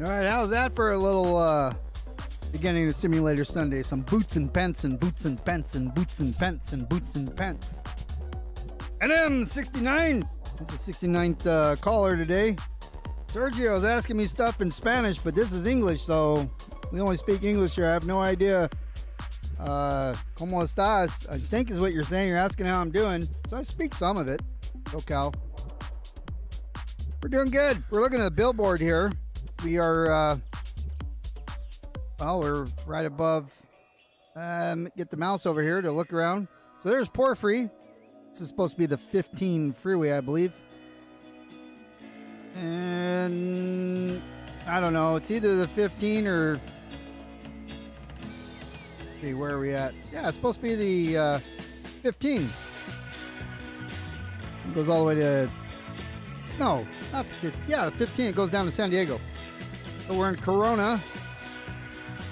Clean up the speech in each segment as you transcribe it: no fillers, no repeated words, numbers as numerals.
All right, how's that for a little beginning of Simulator Sunday? Some boots and pants and boots and pants and boots and pants and boots and pants. NM69. This is the 69th caller today. Sergio's asking me stuff in Spanish, but this is English, so we only speak English here. I have no idea. ¿Cómo estás? I think is what you're saying. You're asking how I'm doing. So I speak some of it. SoCal. We're doing good. We're looking at the billboard here. We are, well, we're right above. Get the mouse over here to look around. So there's Porphyry. This is supposed to be the 15 freeway, I believe. And I don't know. It's either the 15 or... See, where are we at? Yeah, it's supposed to be the 15. It goes all the way to... No, not the 15. Yeah, the 15. It goes down to San Diego. So we're in Corona,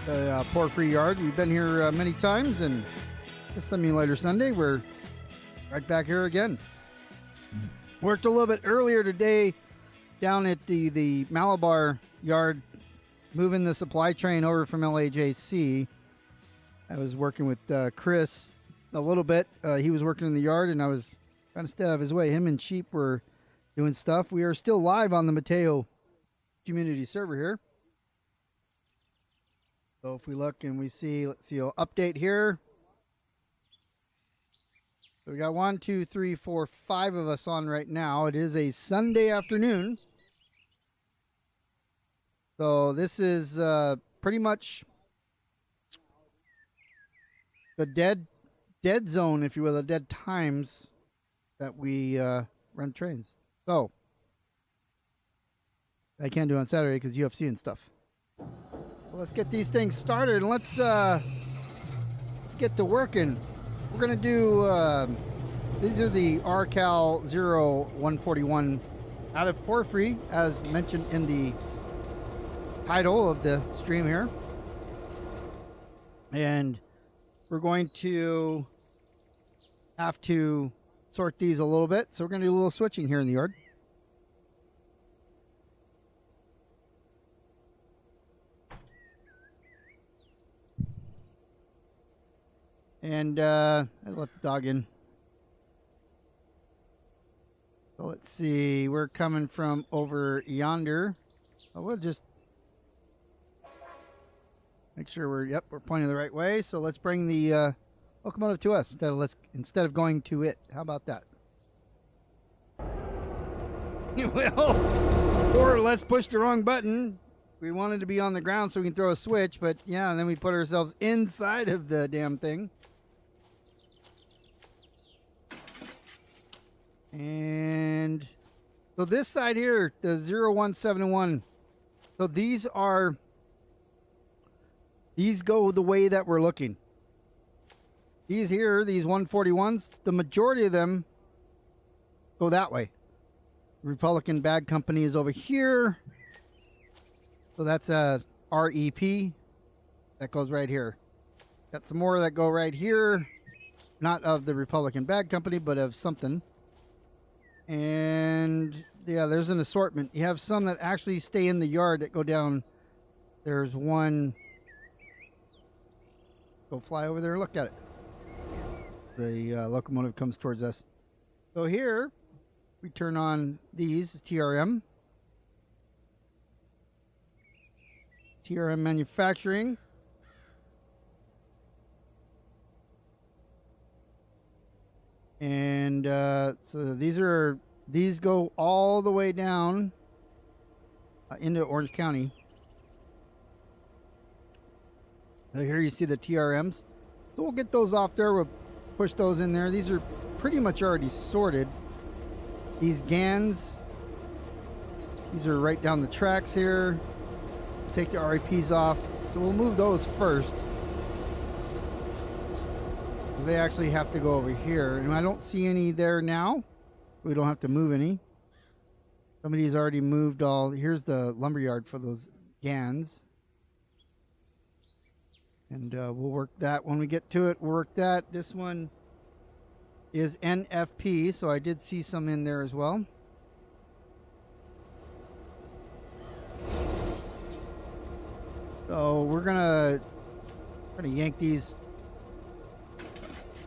the Porphyry yard. We've been here many times, and this Simulator Sunday, we're right back here again. Worked a little bit earlier today down at the Malabar yard, moving the supply train over from LAJC. I was working with Chris a little bit. He was working in the yard, and I was trying to stay out of his way. Him and Sheep were doing stuff. We are still live on the Mateo community server here. So if we look and we see, let's see, I'll update here. So we got 1, 2, 3, 4, 5 of us on right now. It is a Sunday afternoon. So this is pretty much the dead zone, if you will, the dead times that we run trains. So I can't do it on Saturday because UFC and stuff. Well, let's get these things started and let's get to working. We're gonna do these are the R-CAL0141 out of Porphyry, as mentioned in the title of the stream here, and we're going to have to sort these a little bit, so we're going to do a little switching here in the yard. And I let the dog in. So let's see, we're coming from over yonder. Oh, we'll just make sure we're pointing the right way. So let's bring the locomotive to us instead of going to it. How about that? Well, or let's push the wrong button. We wanted to be on the ground so we can throw a switch, but yeah, and then we put ourselves inside of the damn thing. And so this side here, the 0171. So these go the way that we're looking. These here, these 141s, the majority of them go that way. Republican Bag Company is over here. So that's a REP. That goes right here. Got some more that go right here. Not of the Republican Bag Company, but of something. And yeah, there's an assortment. You have some that actually stay in the yard that go down. There's one. Go fly over there and look at it. The locomotive comes towards us. So here, we turn on these, TRM. TRM manufacturing. And so these go all the way down into Orange County. Now here you see the TRMs. So we'll get those off there. We'll push those in there. These are pretty much already sorted. These GANs, these are right down the tracks here. We'll take the REPs off. So we'll move those first. They actually have to go over here, and I don't see any there now. We don't have to move any. Somebody's already moved all. Here's the lumberyard for those GANs. And we'll work that when we get to it. We'll work that. This one is NFP, so I did see some in there as well. So we're gonna yank these.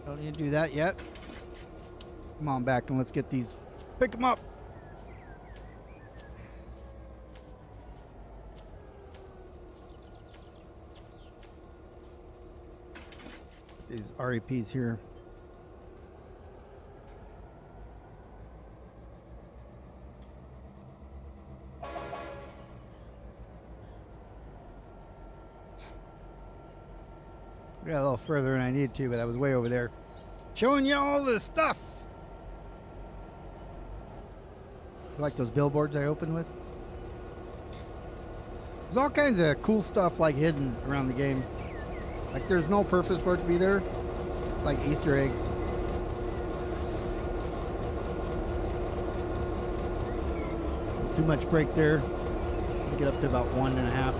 Don't need to do that yet. Come on back and let's get these. Pick them up. These REPs here. I got a little further than I needed to, but I was way over there. Showing you all this stuff. Like those billboards I opened with. There's all kinds of cool stuff like hidden around the game. Like there's no purpose for it to be there. Like Easter eggs. Too much break there. Get up to about 1.5.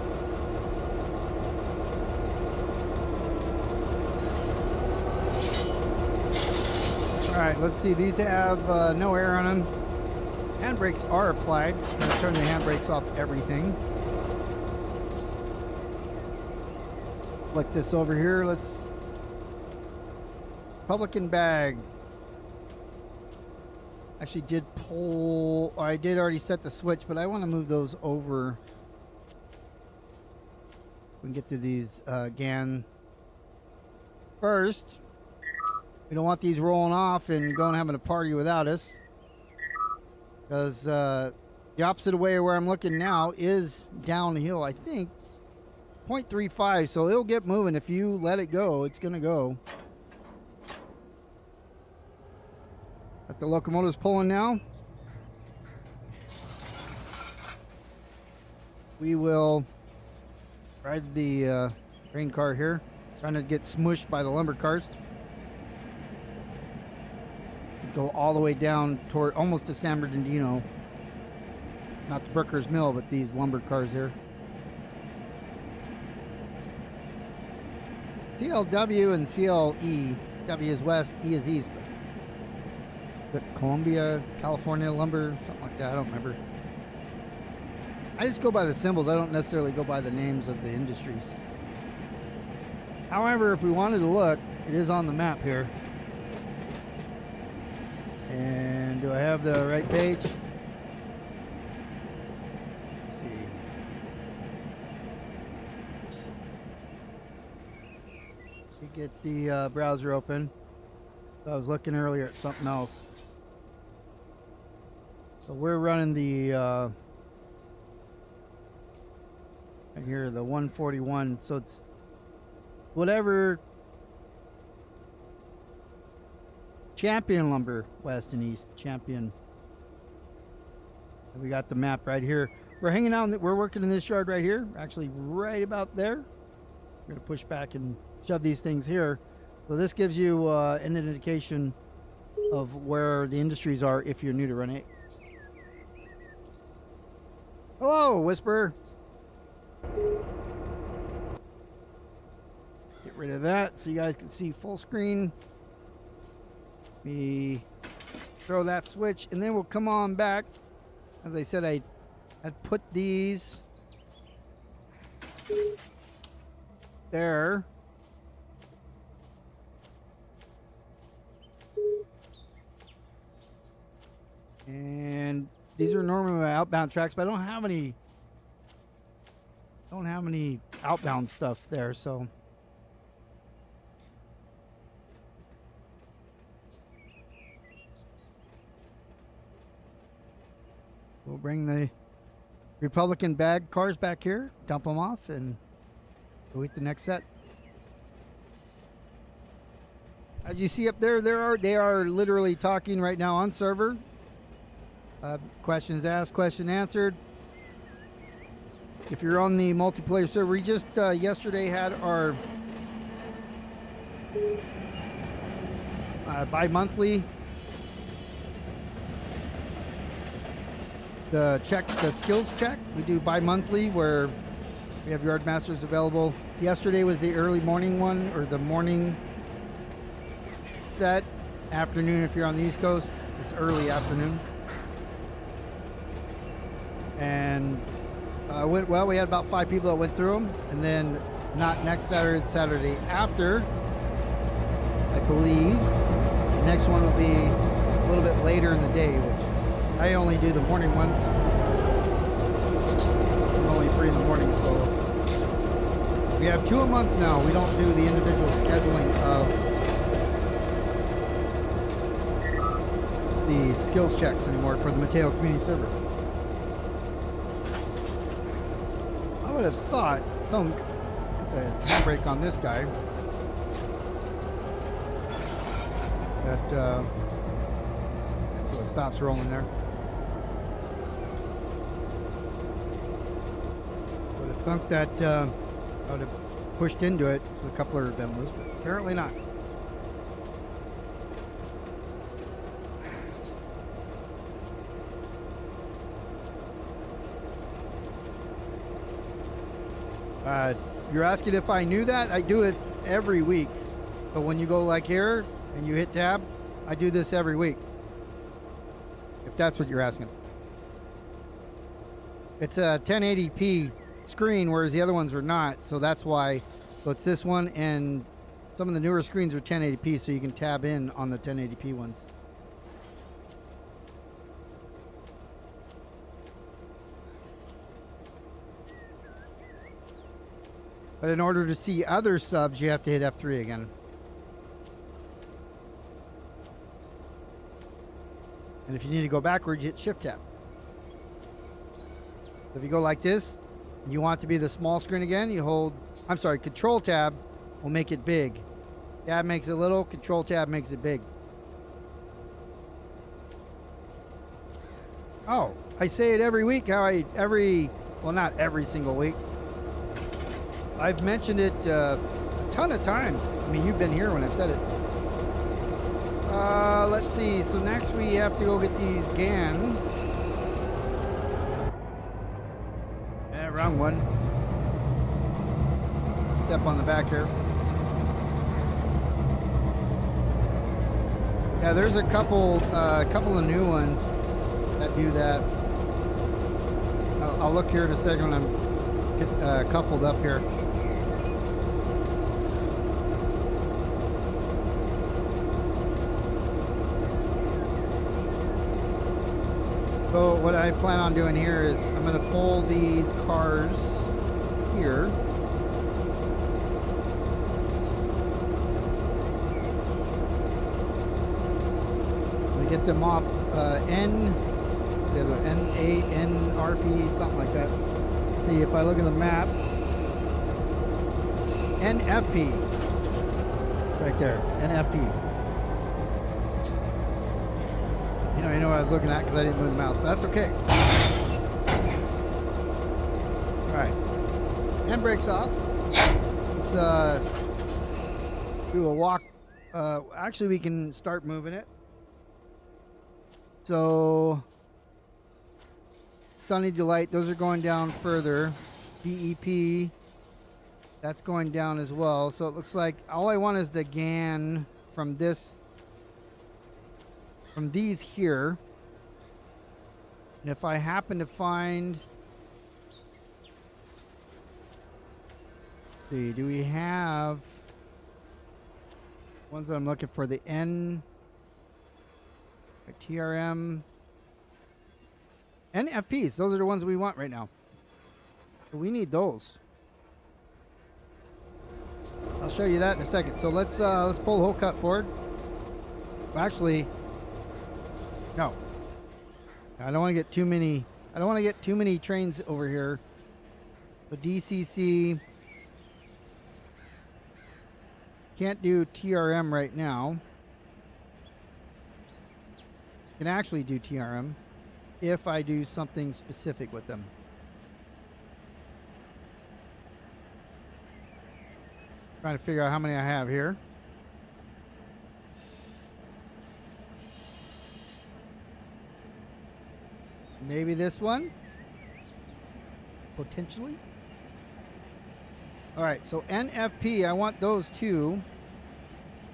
Alright, let's see. These have no air on them. Handbrakes are applied. I'm going to turn the handbrakes off everything. Flick this over here. Let's... Republican bag. Actually did pull... I did already set the switch, but I want to move those over. We can get to these GAN first. We don't want these rolling off and going having a party without us. Because the opposite way of where I'm looking now is downhill, I think. 0.35, so it'll get moving. If you let it go, it's going to go. But the locomotive's pulling now. We will ride the train car here. Trying to get smushed by the lumber cars. Let's go all the way down toward almost to San Bernardino. Not the Brooker's Mill, but these lumber cars here. TLW and CLE. W is west, E is east. But Columbia, California lumber, something like that. I don't remember. I just go by the symbols. I don't necessarily go by the names of the industries. However, if we wanted to look, it is on the map here. And do I have the right page? Let's see. We get the browser open. I was looking earlier at something else. So we're running the right here, the 141. So it's whatever Champion lumber, west and east. Champion. And we got the map right here. We're hanging out. We're working in this yard right here. Actually, right about there. We're gonna push back and shove these things here. So this gives you an indication of where the industries are if you're new to Run 8. Hello, Whisper. Get rid of that so you guys can see full screen. We throw that switch and then we'll come on back. As I said, I'd put these there. And these are normally my outbound tracks, but I don't have any outbound stuff there, so we'll bring the Republican bag cars back here, dump them off, and go eat the next set. As you see up there, they are literally talking right now on server. Questions asked, question answered. If you're on the multiplayer server, we just yesterday had our bi-monthly the skills check. We do bi-monthly where we have yard masters available. So yesterday was the early morning one, or the morning set. Afternoon if you're on the East Coast, it's early afternoon. And Went well. We had about 5 people that went through them, and then not next Saturday, the Saturday after, I believe. The next one will be a little bit later in the day, which I only do the morning ones. I'm only free in the morning, so we have 2 a month now. We don't do the individual scheduling of the skills checks anymore for the Mateo community server. I would have thought, put the handbrake on this guy, that so it stops rolling there. Would have thunk that I would have pushed into it so the coupler had been loose, but apparently not. You're asking if I knew that? I do it every week. But when you go like here and you hit tab, I do this every week. If that's what you're asking. It's a 1080p screen, whereas the other ones are not. So that's why. So it's this one, and some of the newer screens are 1080p, so you can tab in on the 1080p ones. But in order to see other subs, you have to hit F3 again. And if you need to go backwards, you hit Shift Tab. So if you go like this, and you want it to be the small screen again, you hold, Control Tab will make it big. Tab makes it little, Control Tab makes it big. Oh, I say it every week, well, not every single week. I've mentioned it a ton of times. I mean, you've been here when I've said it. Let's see. So next we have to go get these GAN. Wrong one. Step on the back here. Yeah, there's a couple of new ones that do that. I'll look here in a second when I'm coupled up here. So what I plan on doing here is I'm going to pull these cars here. I'm going to get them off NANRP, something like that. See, if I look at the map, NFP, right there, NFP. I know what I was looking at because I didn't move the mouse, but that's okay. Alright. Handbrake's off. Let's do a walk. Actually, we can start moving it. So, Sunny Delight, those are going down further. BEP, that's going down as well. So it looks like all I want is the GAN from this. From these here, and if I happen to find, let's see, do we have ones that I'm looking for? The TRM, NFPs. Those are the ones we want right now. So we need those. I'll show you that in a second. So let's pull the whole cut forward. Well, actually. No, I don't want to get too many. I don't want to get too many trains over here. The DCC can't do TRM right now. Can actually do TRM if I do something specific with them. Trying to figure out how many I have here. Maybe this one, potentially. All right, so NFP, I want those two.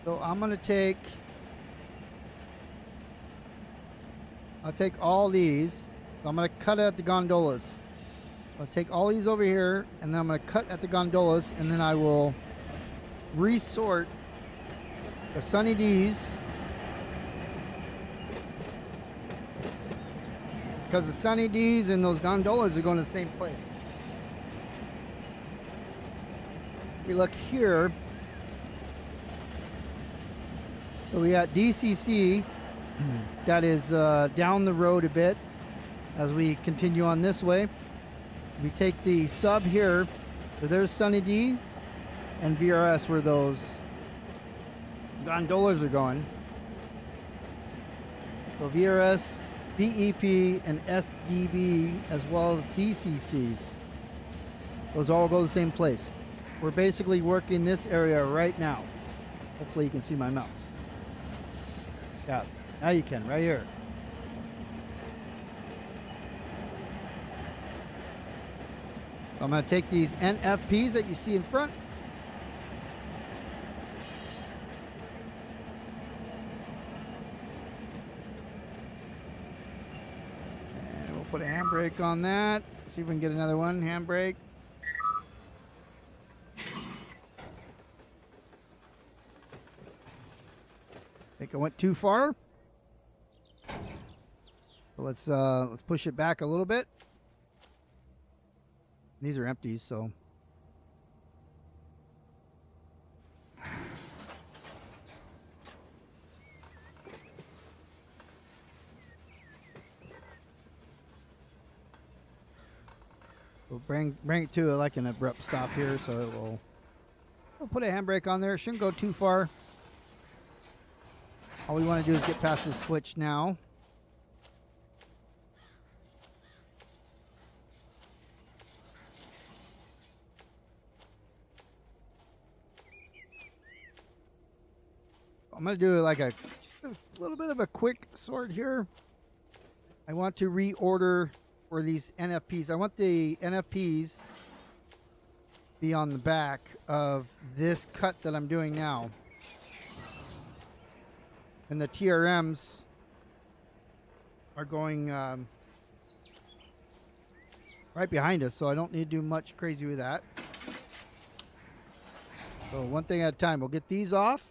So I'm gonna I'll take all these. So I'm gonna cut out the gondolas. I'll take all these over here, and then I'm going to cut at the gondolas, and then I will resort the Sunny D's, because the Sunny D's and those gondolas are going to the same place. We look here, so we got DCC that is down the road a bit as we continue on this way. We take the sub here, so there's Sunny D and VRS where those gondolas are going. So VRS, BEP, and SDB, as well as DCCs. Those all go to the same place. We're basically working this area right now. Hopefully you can see my mouse. Yeah, now you can, right here. I'm going to take these NFPs that you see in front. And we'll put a handbrake on that. See if we can get another one. Handbrake. I think I went too far. So let's push it back a little bit. These are empties, so we'll bring it to like an abrupt stop here. So we'll put a handbrake on there. It shouldn't go too far. All we want to do is get past this switch now. I'm going to do like a little bit of a quick sort here. I want to reorder for these NFPs. I want the NFPs be on the back of this cut that I'm doing now. And the TRMs are going right behind us, so I don't need to do much crazy with that. So one thing at a time. We'll get these off.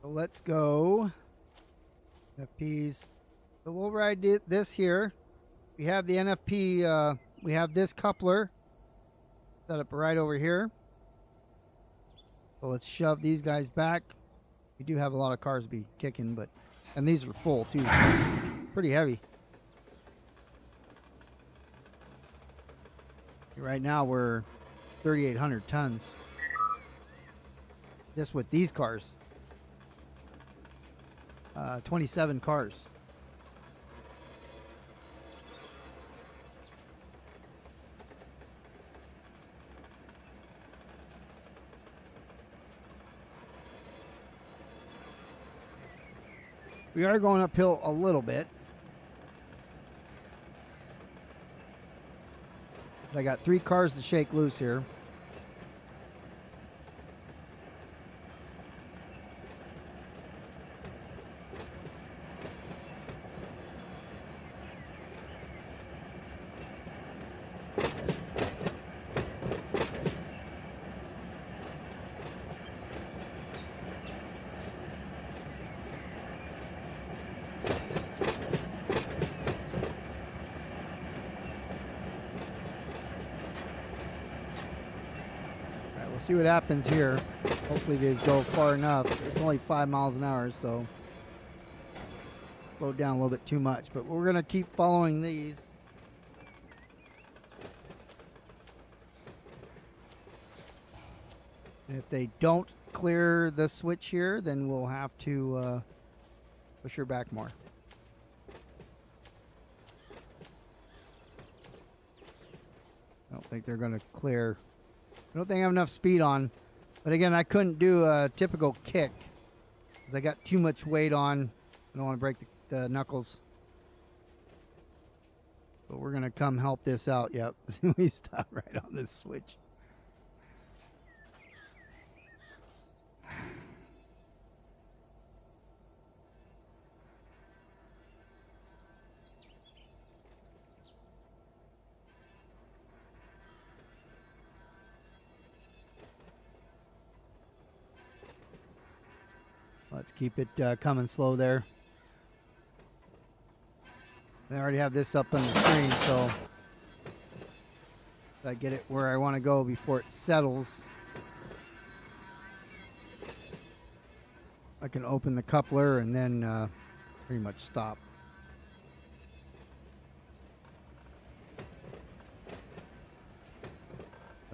So let's go. NFPs. So we'll ride this here. We have the NFP, we have this coupler set up right over here. So let's shove these guys back. We do have a lot of cars to be kicking, and these are full too. Pretty heavy. Right now we're 3,800 tons. Just with these cars. 27 cars. We are going uphill a little bit. I got 3 cars to shake loose here. See what happens here. Hopefully these go far enough. It's only 5 miles an hour, so slow down a little bit too much, but we're gonna keep following these. And if they don't clear the switch here, then we'll have to push her back more. I don't think they're gonna clear. I don't think I have enough speed on, but again, I couldn't do a typical kick because I got too much weight on. I don't want to break the knuckles. So we're gonna come help this out. Yep, we stop right on this switch. Let's keep it coming slow there. I already have this up on the screen, so I get it where I want to go before it settles. I can open the coupler and then pretty much stop.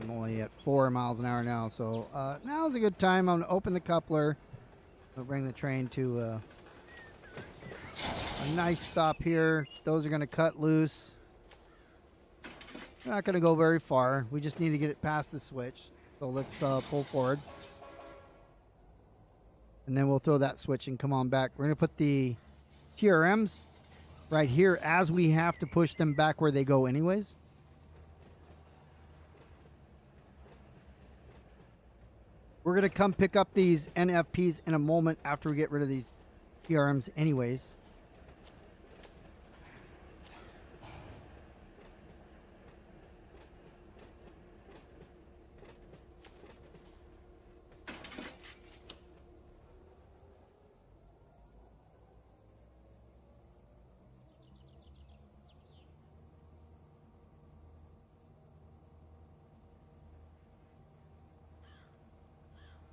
I'm only at 4 miles an hour now, so now's a good time. I'm going to open the coupler. I'll bring the train to a nice stop here. Those are going to cut loose. We're not going to go very far. We just need to get it past the switch. So let's pull forward. And then we'll throw that switch and come on back. We're going to put the TRMs right here as we have to push them back where they go anyways. We're going to come pick up these NFPs in a moment after we get rid of these TRMs anyways.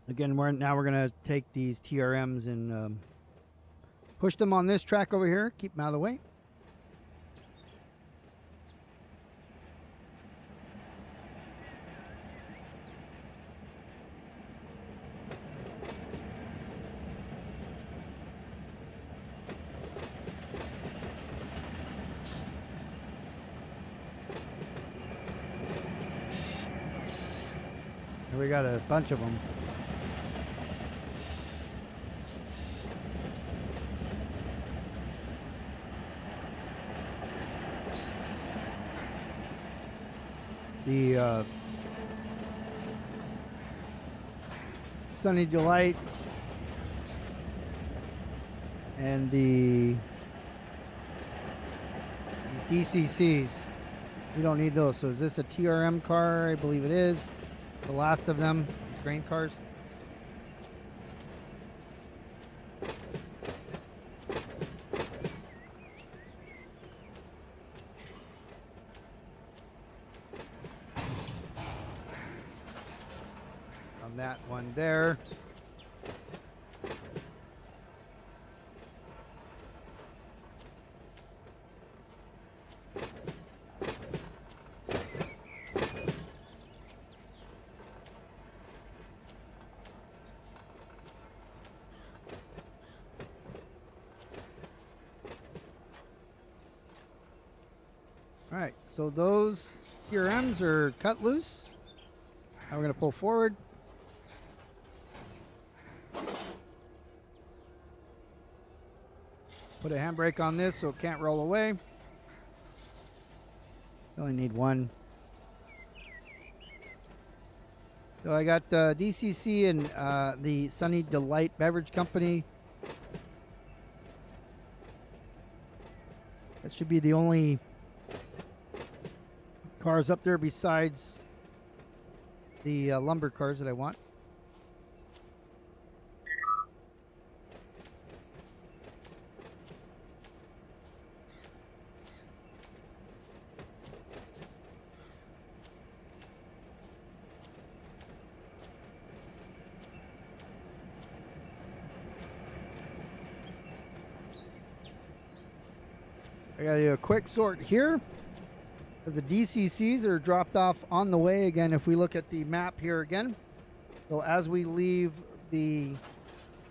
Again, we're going to take these TRMs and push them on this track over here. Keep them out of the way. And we got a bunch of them. The Sunny Delight and these DCCs, we don't need those. So is this a TRM car? I believe it is. The last of them, these grain cars. That one there. All right, so those TRMs are cut loose. Now we're going to pull forward. Put a handbrake on this so it can't roll away. Only need one. So I got DCC and the Sunny Delight Beverage Company. That should be the only cars up there besides the lumber cars that I want. I gotta do a quick sort here because the DCCs are dropped off on the way. Again, if we look at the map here again, so as we leave the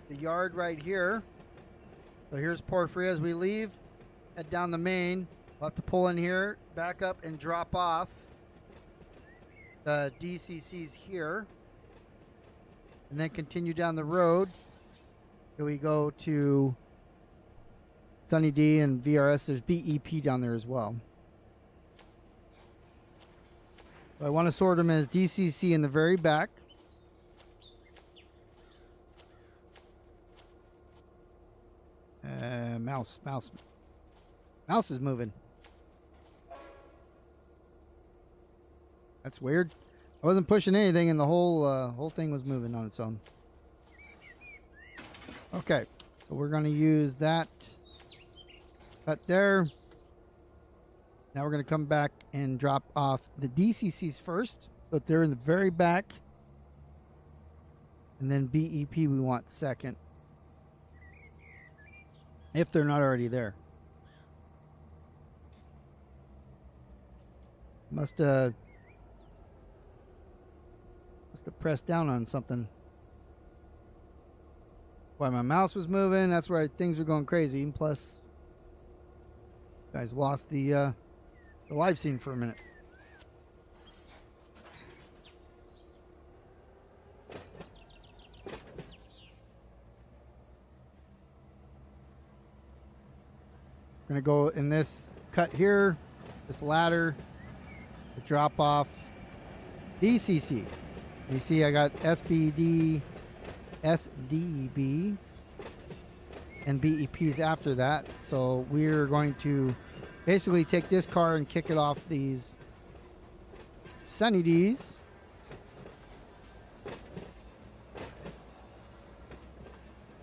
yard right here, so here's Porphyry. As we leave, head down the main, we'll have to pull in here, back up and drop off the DCCs here, and then continue down the road till we go to Sunny D and VRS. There's BEP down there as well. So I want to sort them as DCC in the very back. Mouse is moving. That's weird. I wasn't pushing anything and the whole thing was moving on its own. Okay, so we're going to use that cut there. Now we're going to come back and drop off the DCCs first, but they're in the very back. And then BEP we want second, if they're not already there. Must have pressed down on something. Why my mouse was moving, that's why things were going crazy. And plus, guys lost the live scene for a minute. We're gonna go in this cut here, this ladder, the drop off DCC. You see I got SBD, SDB, and BEPs after that. So we're going to basically take this car and kick it off these Sunny D's.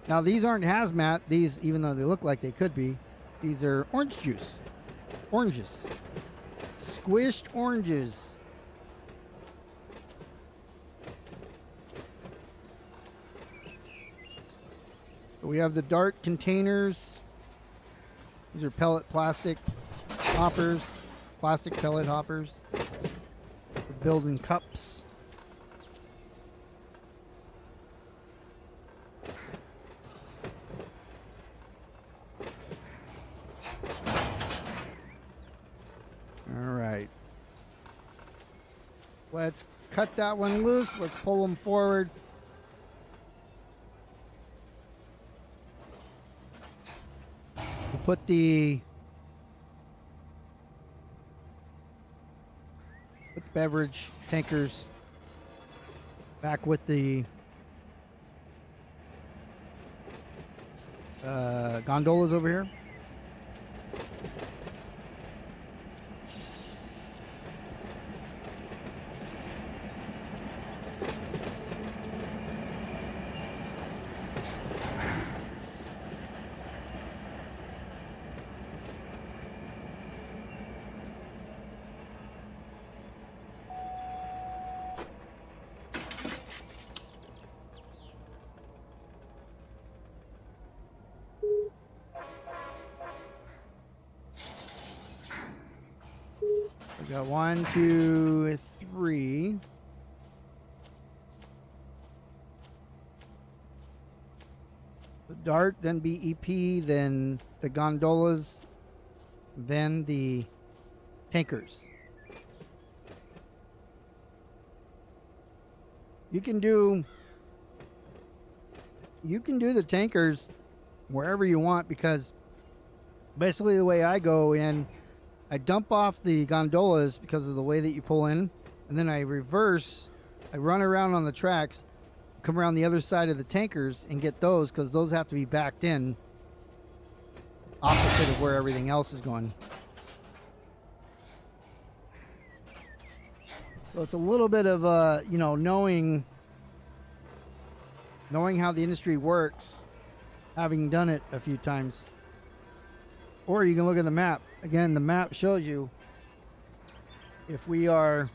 Now these aren't hazmat, these, even though they look like they could be, these are orange juice. Oranges. Squished oranges. So we have the Dart containers. These are pellet plastic hoppers, plastic pellet hoppers. We're building cups. All right. Let's cut that one loose. Let's pull them forward. We'll put the beverage tankers back with the gondolas over here. We got 1, 2, 3. The Dart, then BEP, then the gondolas, then the tankers. You can do the tankers wherever you want, because basically the way I go in, I dump off the gondolas because of the way that you pull in, and then I reverse. I run around on the tracks, come around the other side of the tankers and get those, because those have to be backed in opposite of where everything else is going. So it's a little bit of knowing how the industry works, having done it a few times. Or you can look at the map. Again, the map shows you if we go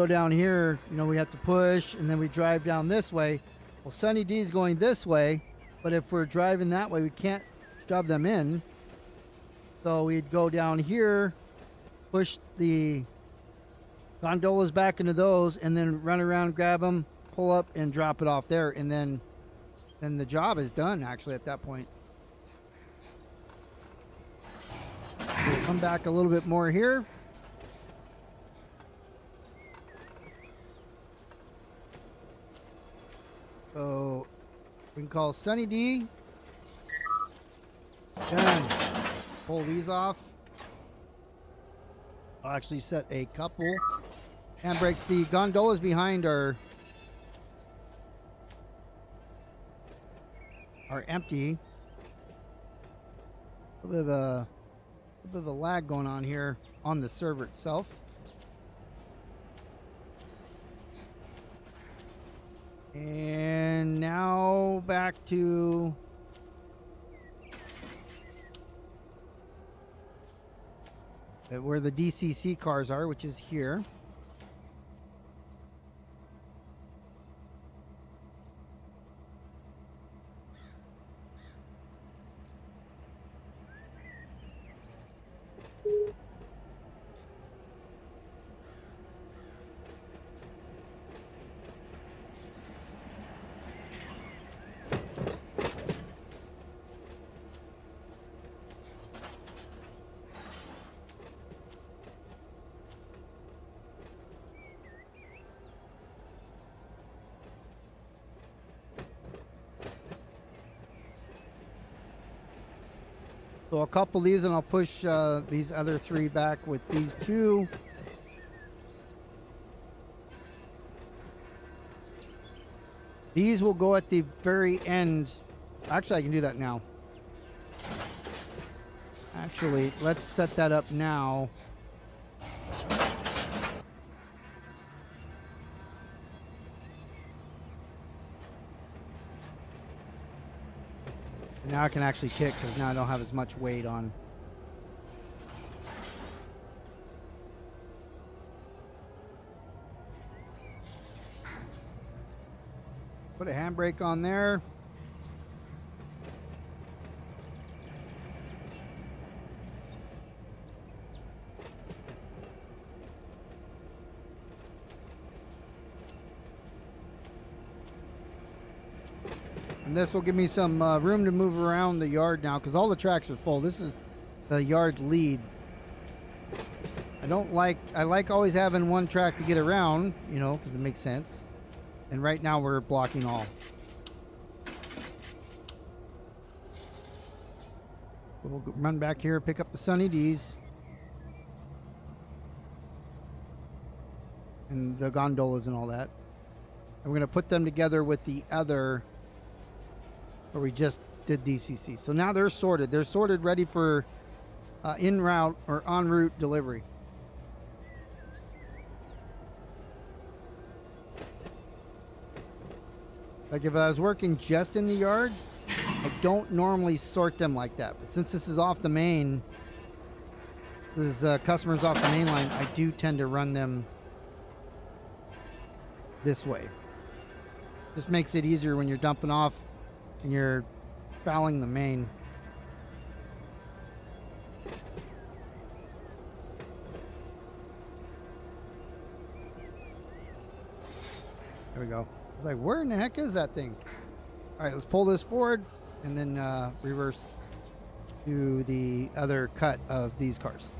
down here, we have to push, and then we drive down this way. Well, Sunny D is going this way, but if we're driving that way, we can't shove them in. So we'd go down here, push the gondolas back into those, and then run around, grab them, pull up, and drop it off there, and then the job is done, actually, at that point. We'll come back a little bit more here. So we can call Sunny D. Done. Pull these off. I'll actually set a couple handbrakes. The gondolas behind are empty. A bit of a lag going on here on the server itself. And now back to where the DCC cars are, which is here. So a couple of these, and I'll push these other 3 back with these 2. These will go at the very end. Actually, I can do that now. Actually, let's set that up now. Now I can actually kick because now I don't have as much weight on. Put a handbrake on there. And this will give me some room to move around the yard now because all the tracks are full. This is the yard lead. I like always having one track to get around, you know, because it makes sense. And right now we're blocking all. We'll run back here, pick up the Sunny D's. And the gondolas and all that. And we're going to put them together with the other where we just did DCC. So now they're sorted. They're sorted, ready for en route or en route delivery. Like if I was working just in the yard, I don't normally sort them like that. But since this is off the main, this is customers off the main line, I do tend to run them this way. Just makes it easier when you're dumping off and you're fouling the main. There we go. I was like, where in the heck is that thing? All right, let's pull this forward and then reverse to the other cut of these cars.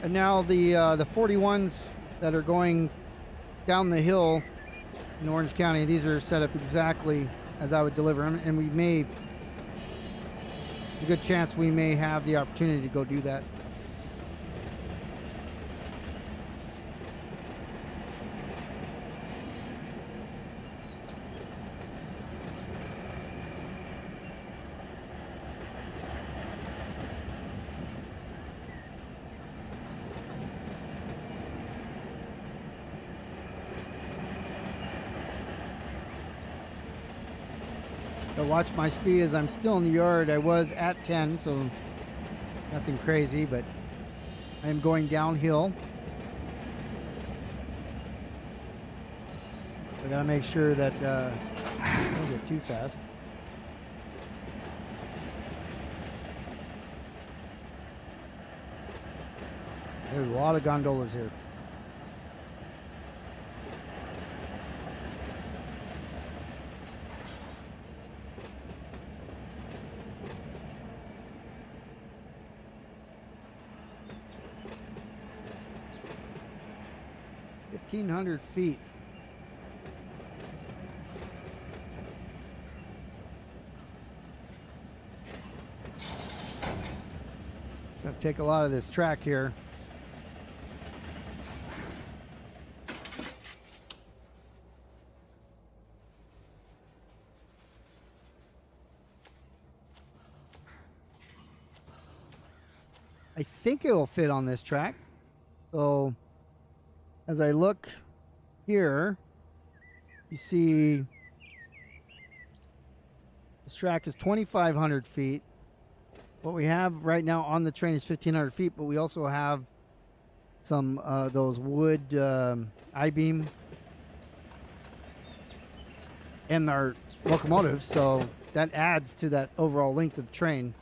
And now the 41s that are going down the hill in Orange County, these are set up exactly as I would deliver them, and we may, a good chance we may have the opportunity to go do that. So watch my speed as I'm still in the yard. I was at 10, so nothing crazy, but I am going downhill. I gotta make sure that I don't get too fast. There's a lot of gondolas here. $1,500 feet. Gonna take a lot of this track here. I think it will fit on this track. So as I look here, you see this track is 2,500 feet. What we have right now on the train is 1,500 feet, but we also have some those wood I-beam in our locomotives, so that adds to that overall length of the train.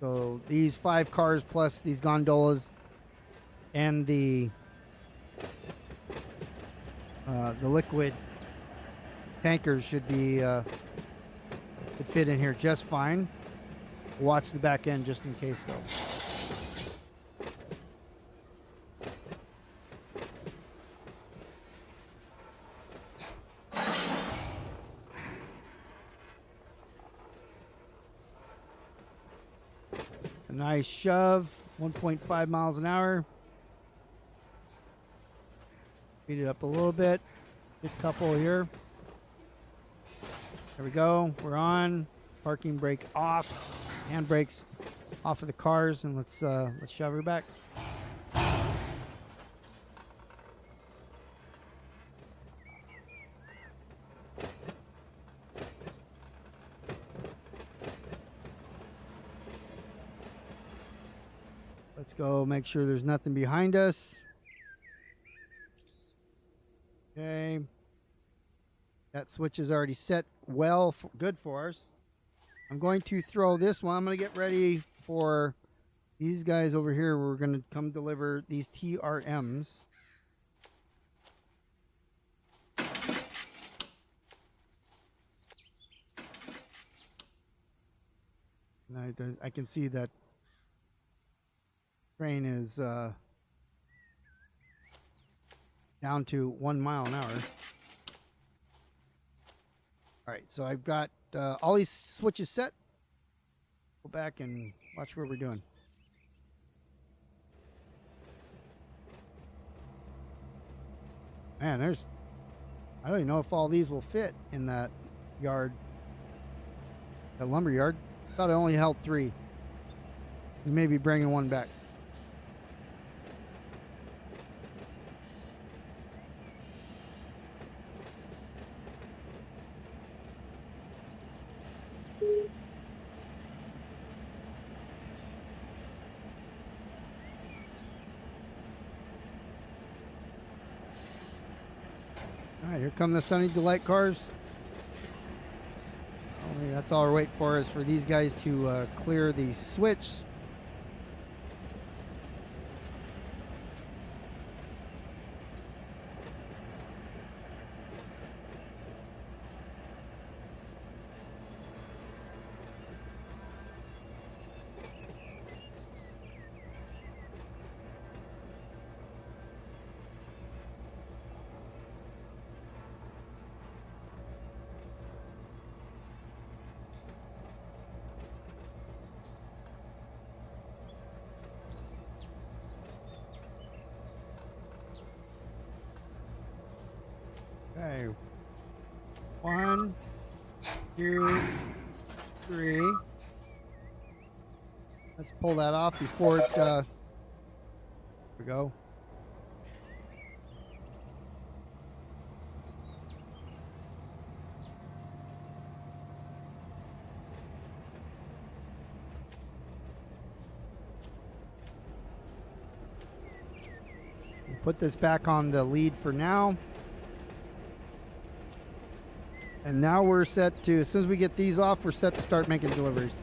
So these 5 cars plus these gondolas and the liquid tankers should be could fit in here just fine. Watch the back end just in case though. A nice shove, 1.5 miles an hour. Speed it up a little bit. Good couple here. There we go. We're on. Parking brake off. Handbrakes off of the cars, and let's shove her back. Let's go make sure there's nothing behind us. Okay. That switch is already set well, good for us. I'm going to throw this one. I'm going to get ready for these guys over here. We're going to come deliver these TRMs. And I can see that train is down to 1 mile an hour. All right, so I've got all these switches set. Go back and watch what we're doing. Man, I don't even know if all these will fit in that yard, that lumber yard. I thought it only held 3. Maybe bringing one back. All right, here come the Sunny Delight cars. Oh, that's all we're waiting for is for these guys to clear the switch. Okay. 1, 2, 3. Let's pull that off before it. Here we go. We'll put this back on the lead for now. And now we're set to, as soon as we get these off, we're set to start making deliveries.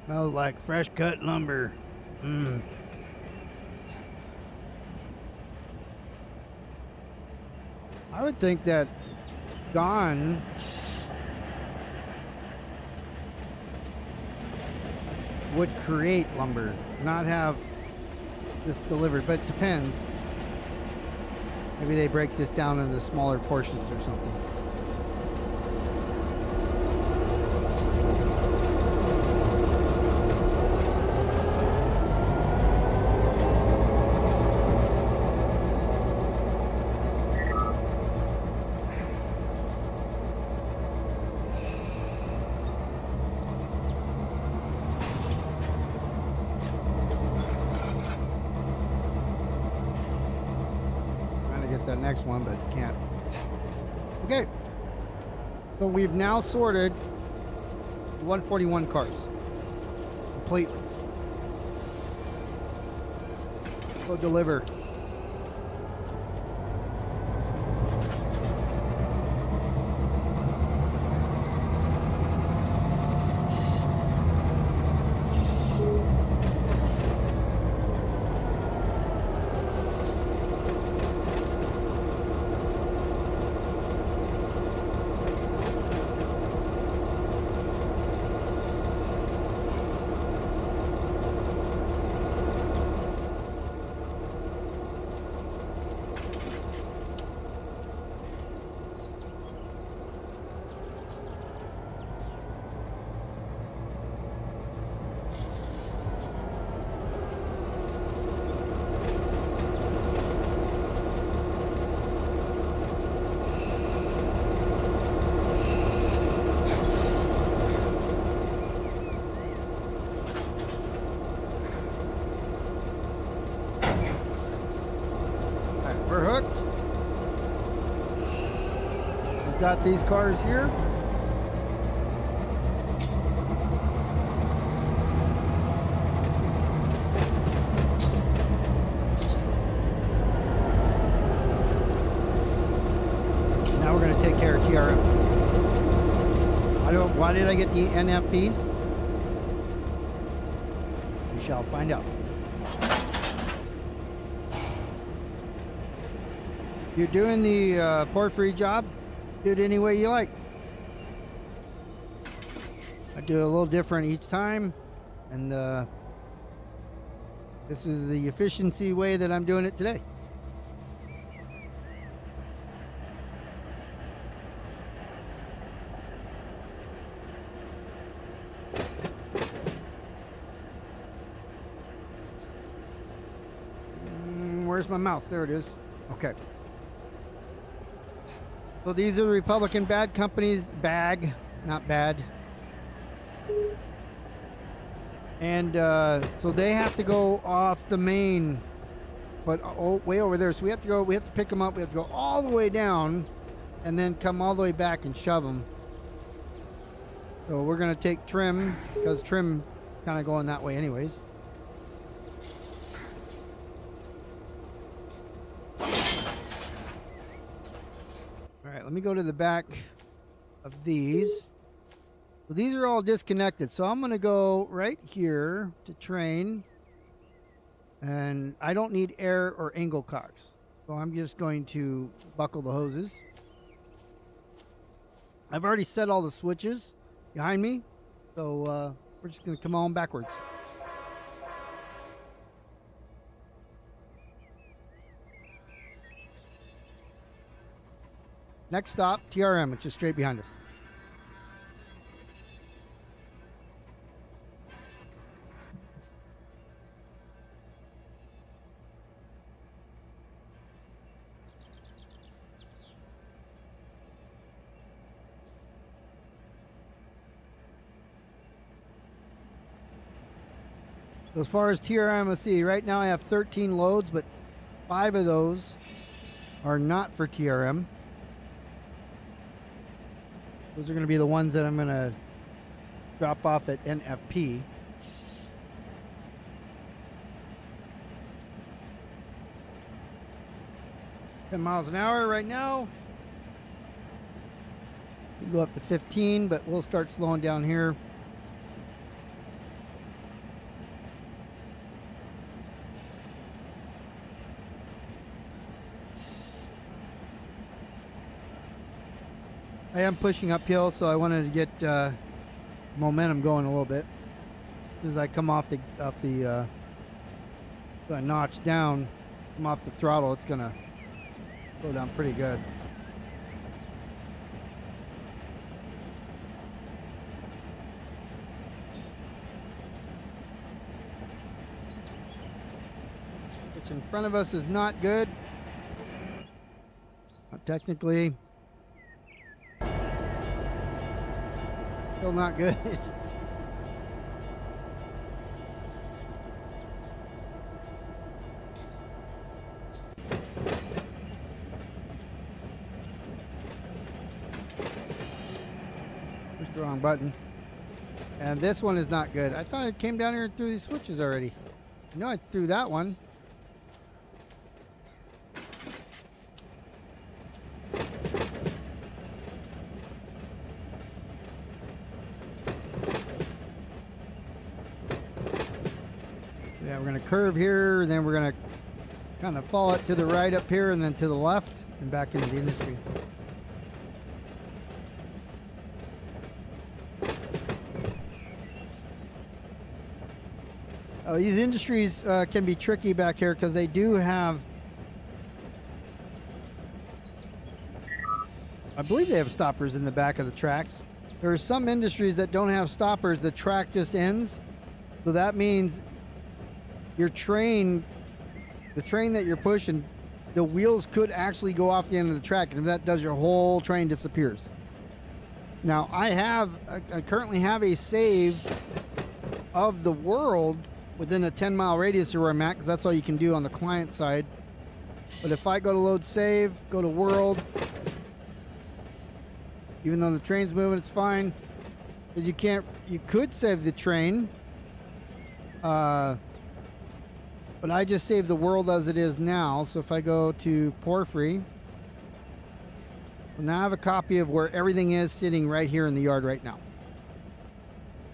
Smells like fresh cut lumber. I would think that Don would create lumber, not have this delivered, but it depends. Maybe they break this down into smaller portions or something. That next one, but can't. Okay, so we've now sorted 141 cars completely. Go deliver. We're hooked. We've got these cars here. Now we're going to take care of TRM. Why did I get the NFPs? We shall find out. You're doing the porphyry job, do it any way you like. I do it a little different each time, and this is the efficiency way that I'm doing it today. Where's my mouse? There it is. Okay. So these are the Republican bad companies, not bad. And so they have to go off the main, but way over there. So we have to pick them up. We have to go all the way down and then come all the way back and shove them. So we're going to take trim, because trim is kind of going that way anyways. Let me go to the back of these. So these are all disconnected. So I'm going to go right here to train. And I don't need air or angle cocks. So I'm just going to buckle the hoses. I've already set all the switches behind me. So we're just going to come on backwards. Next stop, TRM, which is straight behind us. So as far as TRM, let's see, right now I have 13 loads, but 5 of those are not for TRM. Those are going to be the ones that I'm going to drop off at NFP. $10 miles an hour right now. We go up to 15, but we'll start slowing down here. I am pushing uphill, so I wanted to get momentum going a little bit. As soon as I come off the notch down, come off the throttle, it's gonna go down pretty good. Which in front of us is not good. Technically, still not good. Pushed the wrong button. And this one is not good. I thought it came down here and threw these switches already. No, I threw that one. Yeah, we're going to curve here, and then we're going to kind of follow it to the right up here, and then to the left, and back into the industry. These industries can be tricky back here because they do have, I believe they have stoppers in the back of the tracks. There are some industries that don't have stoppers. The track just ends. So that means your train, the train that you're pushing, the wheels could actually go off the end of the track. And if that does, your whole train disappears. Now I currently have a save of the world within a 10-mile radius of where I'm at, because that's all you can do on the client side. But if I go to load save, go to world, even though the train's moving, it's fine, because you could save the train, but I just saved the world as it is now. So if I go to Porphyry, well, now I have a copy of where everything is sitting right here in the yard right now.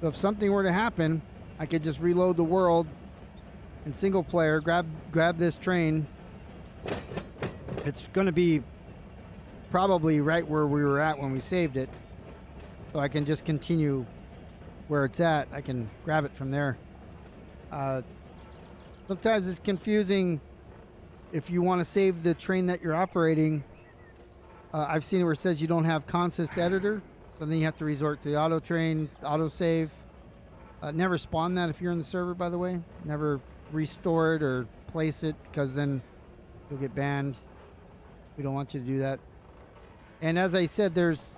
So if something were to happen, I could just reload the world in single player, grab this train. It's going to be probably right where we were at when we saved it. So I can just continue where it's at. I can grab it from there. Sometimes it's confusing if you want to save the train that you're operating. I've seen it where it says you don't have consist editor. So then you have to resort to the auto train, auto save. Never spawn that if you're in the server, by the way. Never restore it or place it, because then you'll get banned. We don't want you to do that. And as I said, this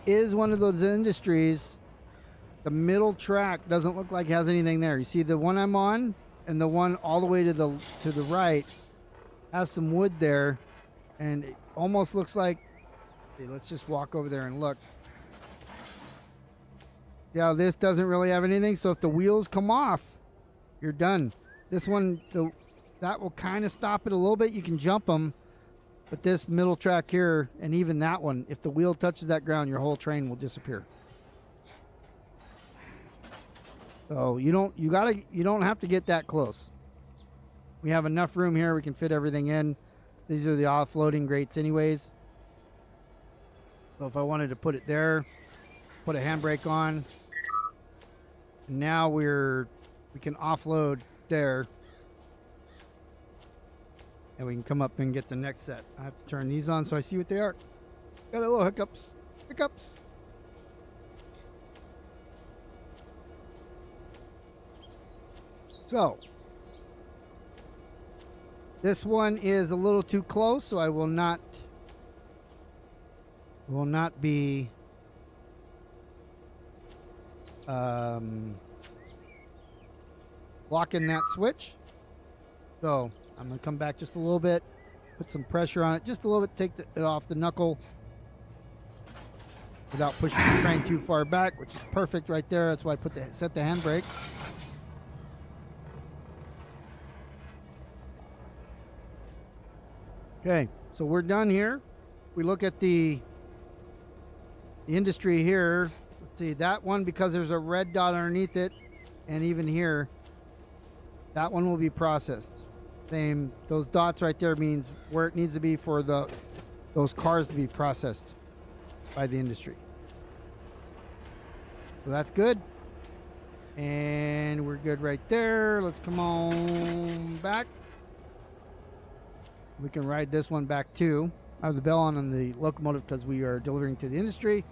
is one of those industries. The middle track doesn't look like it has anything there. You see the one I'm on and the one all the way to the right has some wood there, and it almost looks like, okay, let's just walk over there and look. Yeah, this doesn't really have anything, so if the wheels come off, you're done. This one, that will kind of stop it a little bit. You can jump them, but this middle track here, and even that one, if the wheel touches that ground, your whole train will disappear. So you don't have to get that close. We have enough room here. We can fit everything in. These are the offloading grates anyways. So if I wanted to put it there, put a handbrake on, now we can offload there, and we can come up and get the next set. I have to turn these on so I see what they are. Got a little hiccups. So this one is a little too close, so I will not be blocking that switch. So I'm going to come back just a little bit, put some pressure on it, just a little bit, take it off the knuckle without pushing the train too far back, which is perfect right there. That's why I set the handbrake. Okay, so we're done here. We look at the industry here. Let's see, that one, because there's a red dot underneath it, and even here, that one will be processed. Same, those dots right there means where it needs to be for those cars to be processed. by the industry. So that's good. And we're good right there. Let's come on back. We can ride this one back too. I have the bell on the locomotive because we are delivering to the industry.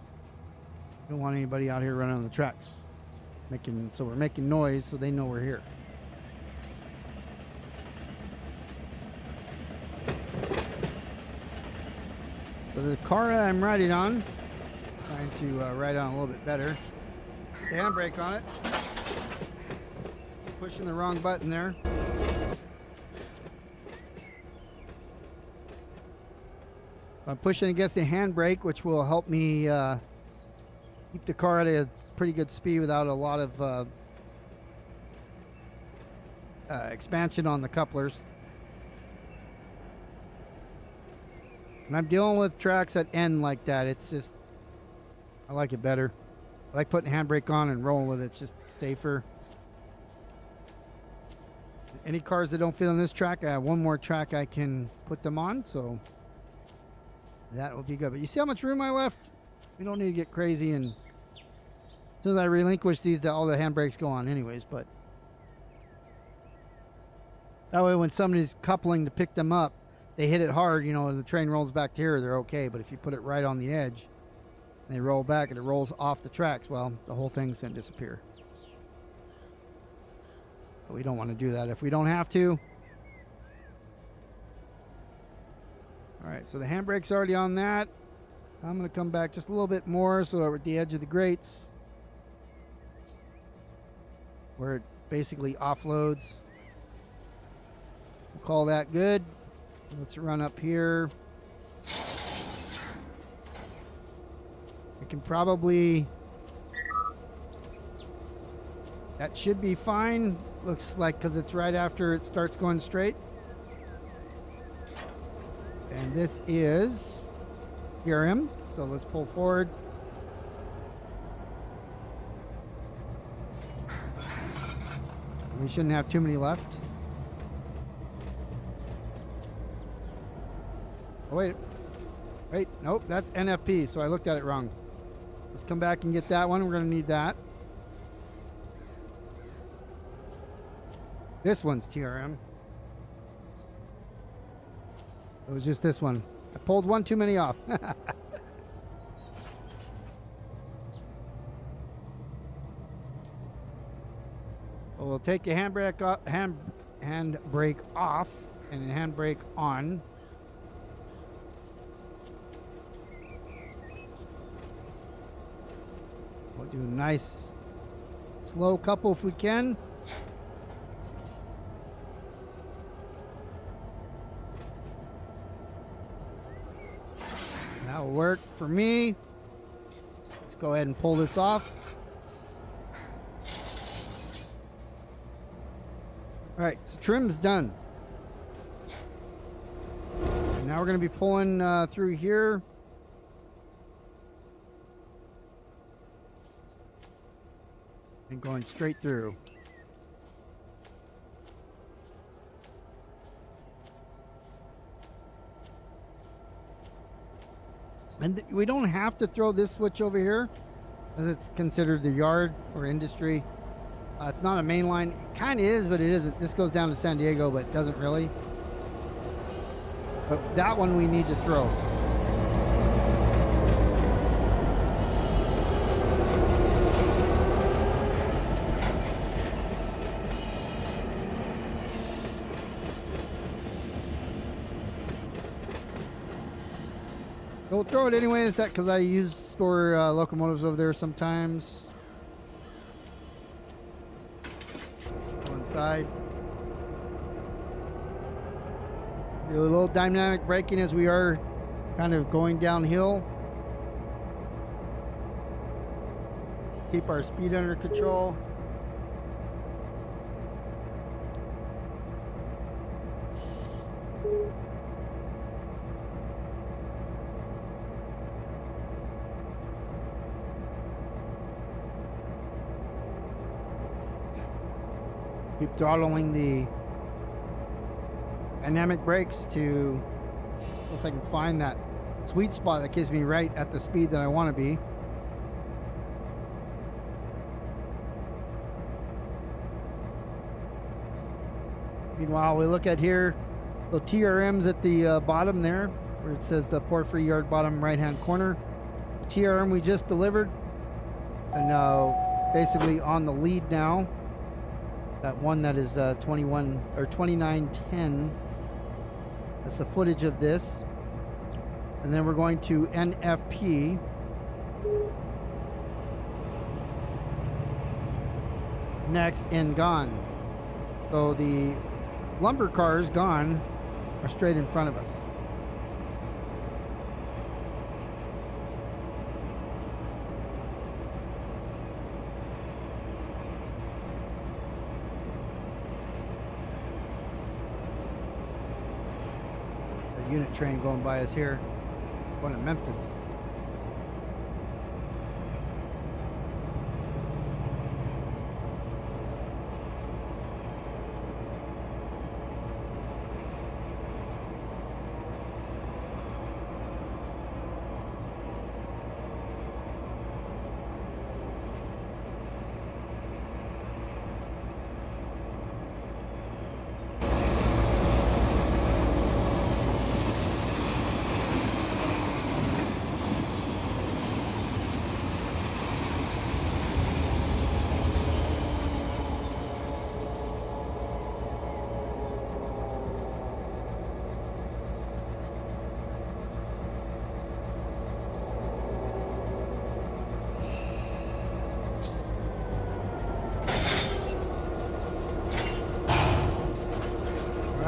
Don't want anybody out here running on the tracks. So we're making noise so they know we're here. So the car that I'm riding on, trying to ride on a little bit better. The handbrake on it. Pushing the wrong button there. I'm pushing against the handbrake, which will help me keep the car at a pretty good speed without a lot of expansion on the couplers. And I'm dealing with tracks that end like that. It's just, I like it better. I like putting handbrake on and rolling with it. It's just safer. Any cars that don't fit on this track, I have one more track I can put them on, so that will be good. But you see how much room I left? We don't need to get crazy, and as soon as I relinquish these, all the handbrakes go on anyways, but that way when somebody's coupling to pick them up, they hit it hard, you know, the train rolls back to here, they're okay. But if you put it right on the edge and they roll back and it rolls off the tracks, well, the whole thing's going to disappear. But we don't want to do that if we don't have to. All right, so the handbrake's already on that. I'm going to come back just a little bit more so that we're at the edge of the grates where it basically offloads. We'll call that good. Let's run up here. We can probably, that should be fine. Looks like, because it's right after it starts going straight. And this is PRM, so let's pull forward. We shouldn't have too many left. Oh, wait, nope, that's NFP, so I looked at it wrong. Let's come back and get that one. We're going to need that. This one's TRM. It was just this one. I pulled one too many off. Well, we'll take the handbrake off, handbrake off and the handbrake on. We'll do a nice slow couple if we can. That will work for me. Let's go ahead and pull this off. All right, so trim's done. And now we're going to be pulling through here. And going straight through. And we don't have to throw this switch over here, as it's considered the yard or industry. It's not a main line. It kind of is, but it isn't. This goes down to San Diego, but it doesn't really. But that one we need to throw. We'll throw it anyways, that because I store locomotives over there sometimes. Go inside. Do a little dynamic braking as we are kind of going downhill. Keep our speed under control. Keep throttling the dynamic brakes to, unless I can find that sweet spot that keeps me right at the speed that I want to be. Meanwhile, we look at here, the TRMs at the bottom there, where it says the Porphyry yard bottom right-hand corner. The TRM we just delivered, and basically on the lead now. That one that is 21 or 2910. That's the footage of this. And then we're going to NFP. Next and gone. So the lumber cars gone are straight in front of us. A unit train going by us here, going to Memphis.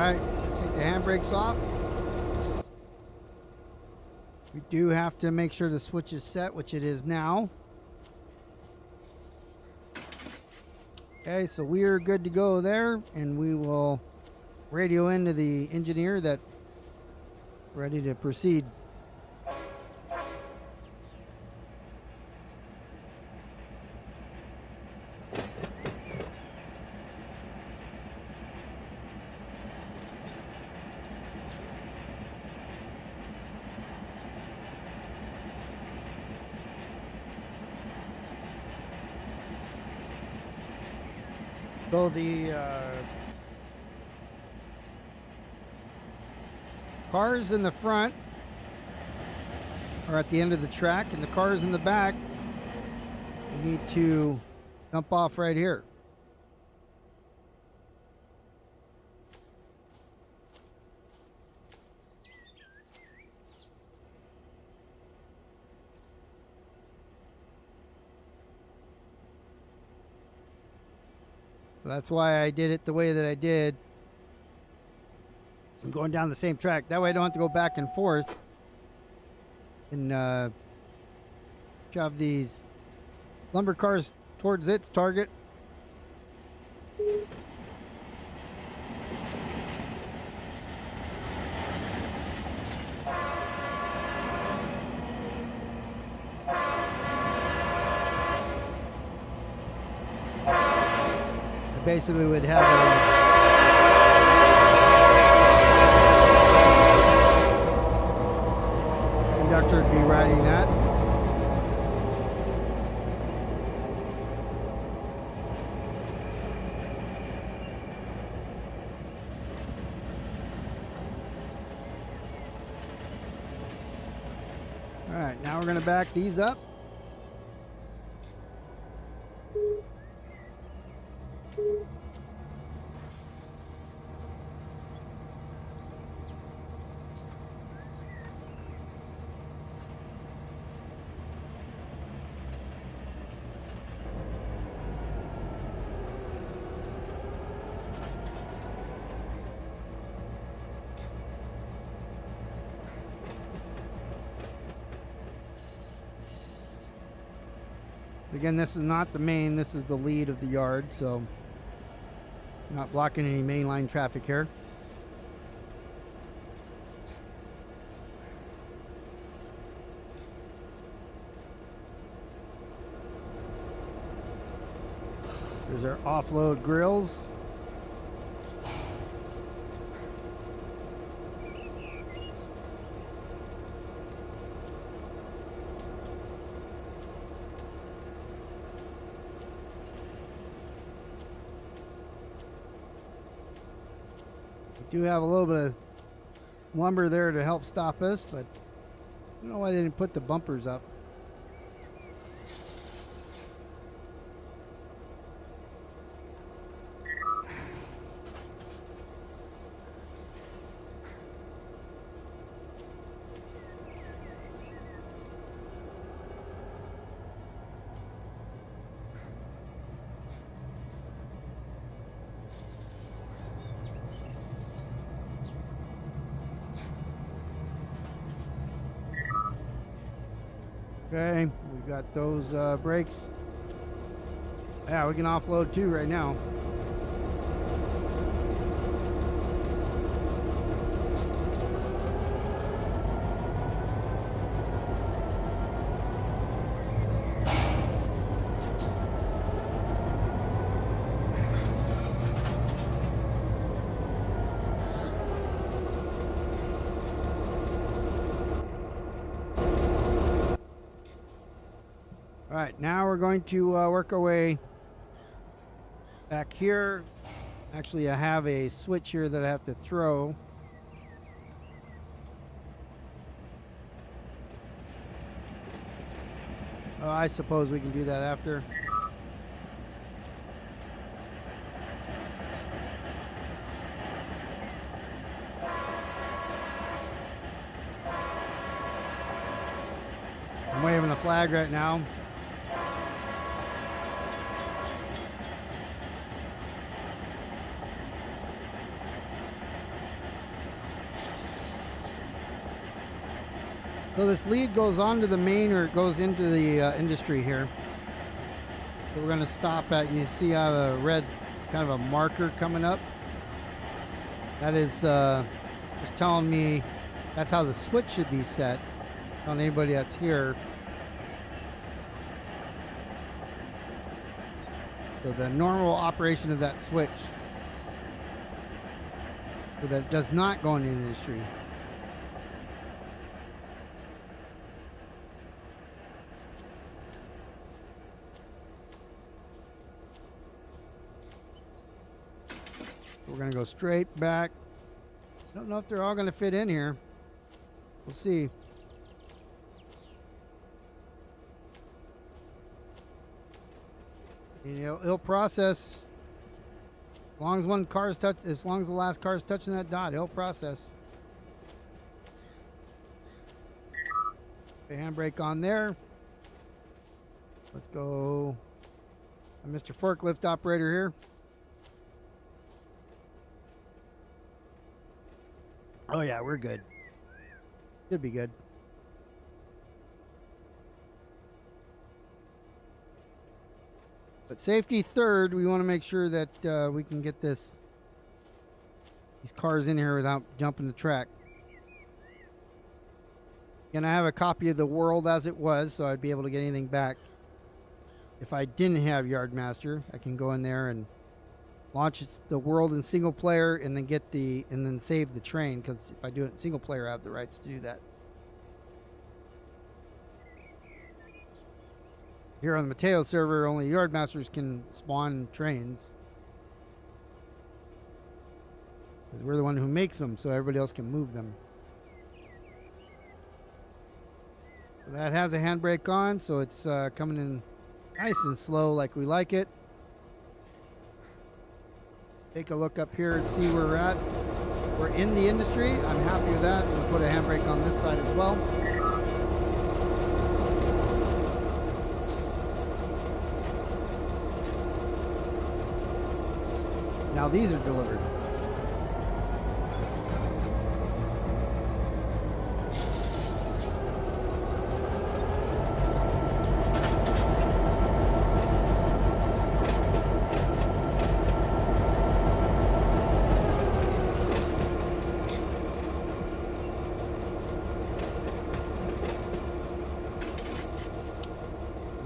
Alright, take the handbrakes off. We do have to make sure the switch is set, which it is now. Okay, so we are good to go there, and we will radio into the engineer that we're ready to proceed. So the cars in the front are at the end of the track, and the cars in the back, we need to jump off right here. That's why I did it the way that I did. I'm going down the same track. That way I don't have to go back and forth and shove these lumber cars towards its target. Basically would have a conductor would be riding that. All right, now we're going to back these up. Again, this is not the main, this is the lead of the yard, so not blocking any mainline traffic here. There's our offload grills. Do have a little bit of lumber there to help stop us, but I don't know why they didn't put the bumpers up. Okay, we've got those brakes. Yeah, we can offload too right now. All right, now we're going to work our way back here. Actually, I have a switch here that I have to throw. Oh, I suppose we can do that after. I'm waving a flag right now. So this lead goes onto the main, or it goes into the industry here. So we're going to stop at, you see I have a red kind of a marker coming up. That is just telling me that's how the switch should be set. Telling anybody that's here. So the normal operation of that switch. So that it does not go into the industry. We're going to go straight back. I don't know if they're all going to fit in here. We'll see. And it'll process as long as one car's touch, as long as the last car's touching that dot, it'll process. The handbrake on there. Let's go. Mr. Forklift Operator here. Oh yeah, we're good. Should be good. But safety third, we want to make sure that we can get these cars in here without jumping the track. And I have a copy of the world as it was, so I'd be able to get anything back. If I didn't have Yardmaster, I can go in there and launch the world in single player and then save the train, because if I do it in single player, I have the rights to do that. Here on the Mateo server, only Yardmasters can spawn trains. Because we're the one who makes them, so everybody else can move them. So that has a handbrake on, so it's coming in nice and slow like we like it. Take a look up here and see where we're at. We're in the industry. I'm happy with that. We'll put a handbrake on this side as well. Now these are delivered.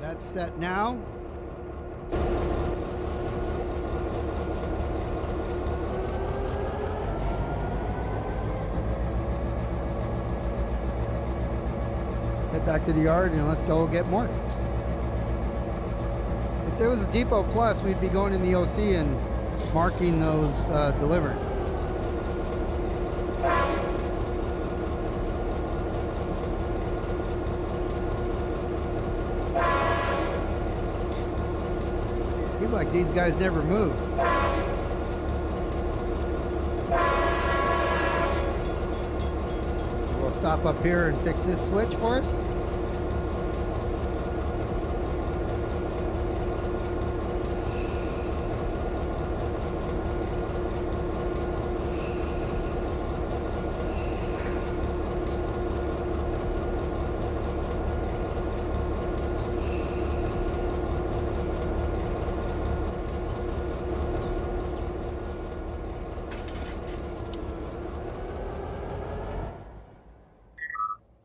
That's set now. Head back to the yard and let's go get more. If there was a Depot Plus, we'd be going in the OC and marking those delivered. Seems like these guys never move. We'll stop up here and fix this switch for us.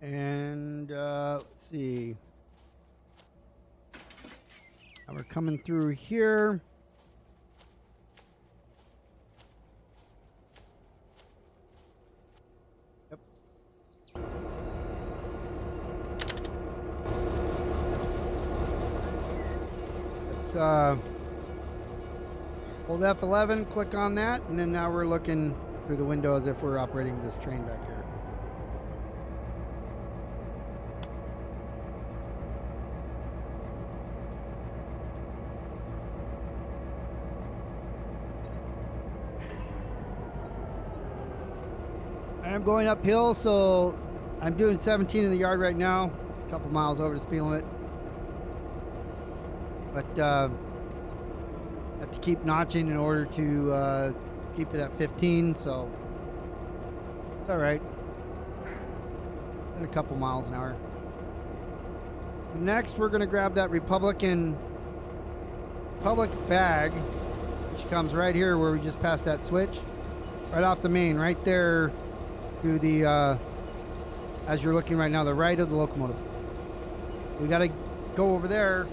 And let's see. Now we're coming through here. Yep. Let's hold F11, click on that, and then now we're looking through the window as if we're operating this train back here. I'm going uphill, so I'm doing 17 in the yard right now, a couple miles over the speed limit. But have to keep notching in order to keep it at 15, so it's all right. In a couple miles an hour. Next, we're going to grab that Republic bag, which comes right here where we just passed that switch, right off the main, right there. To the, as you're looking right now, the right of the locomotive. We got to go over there.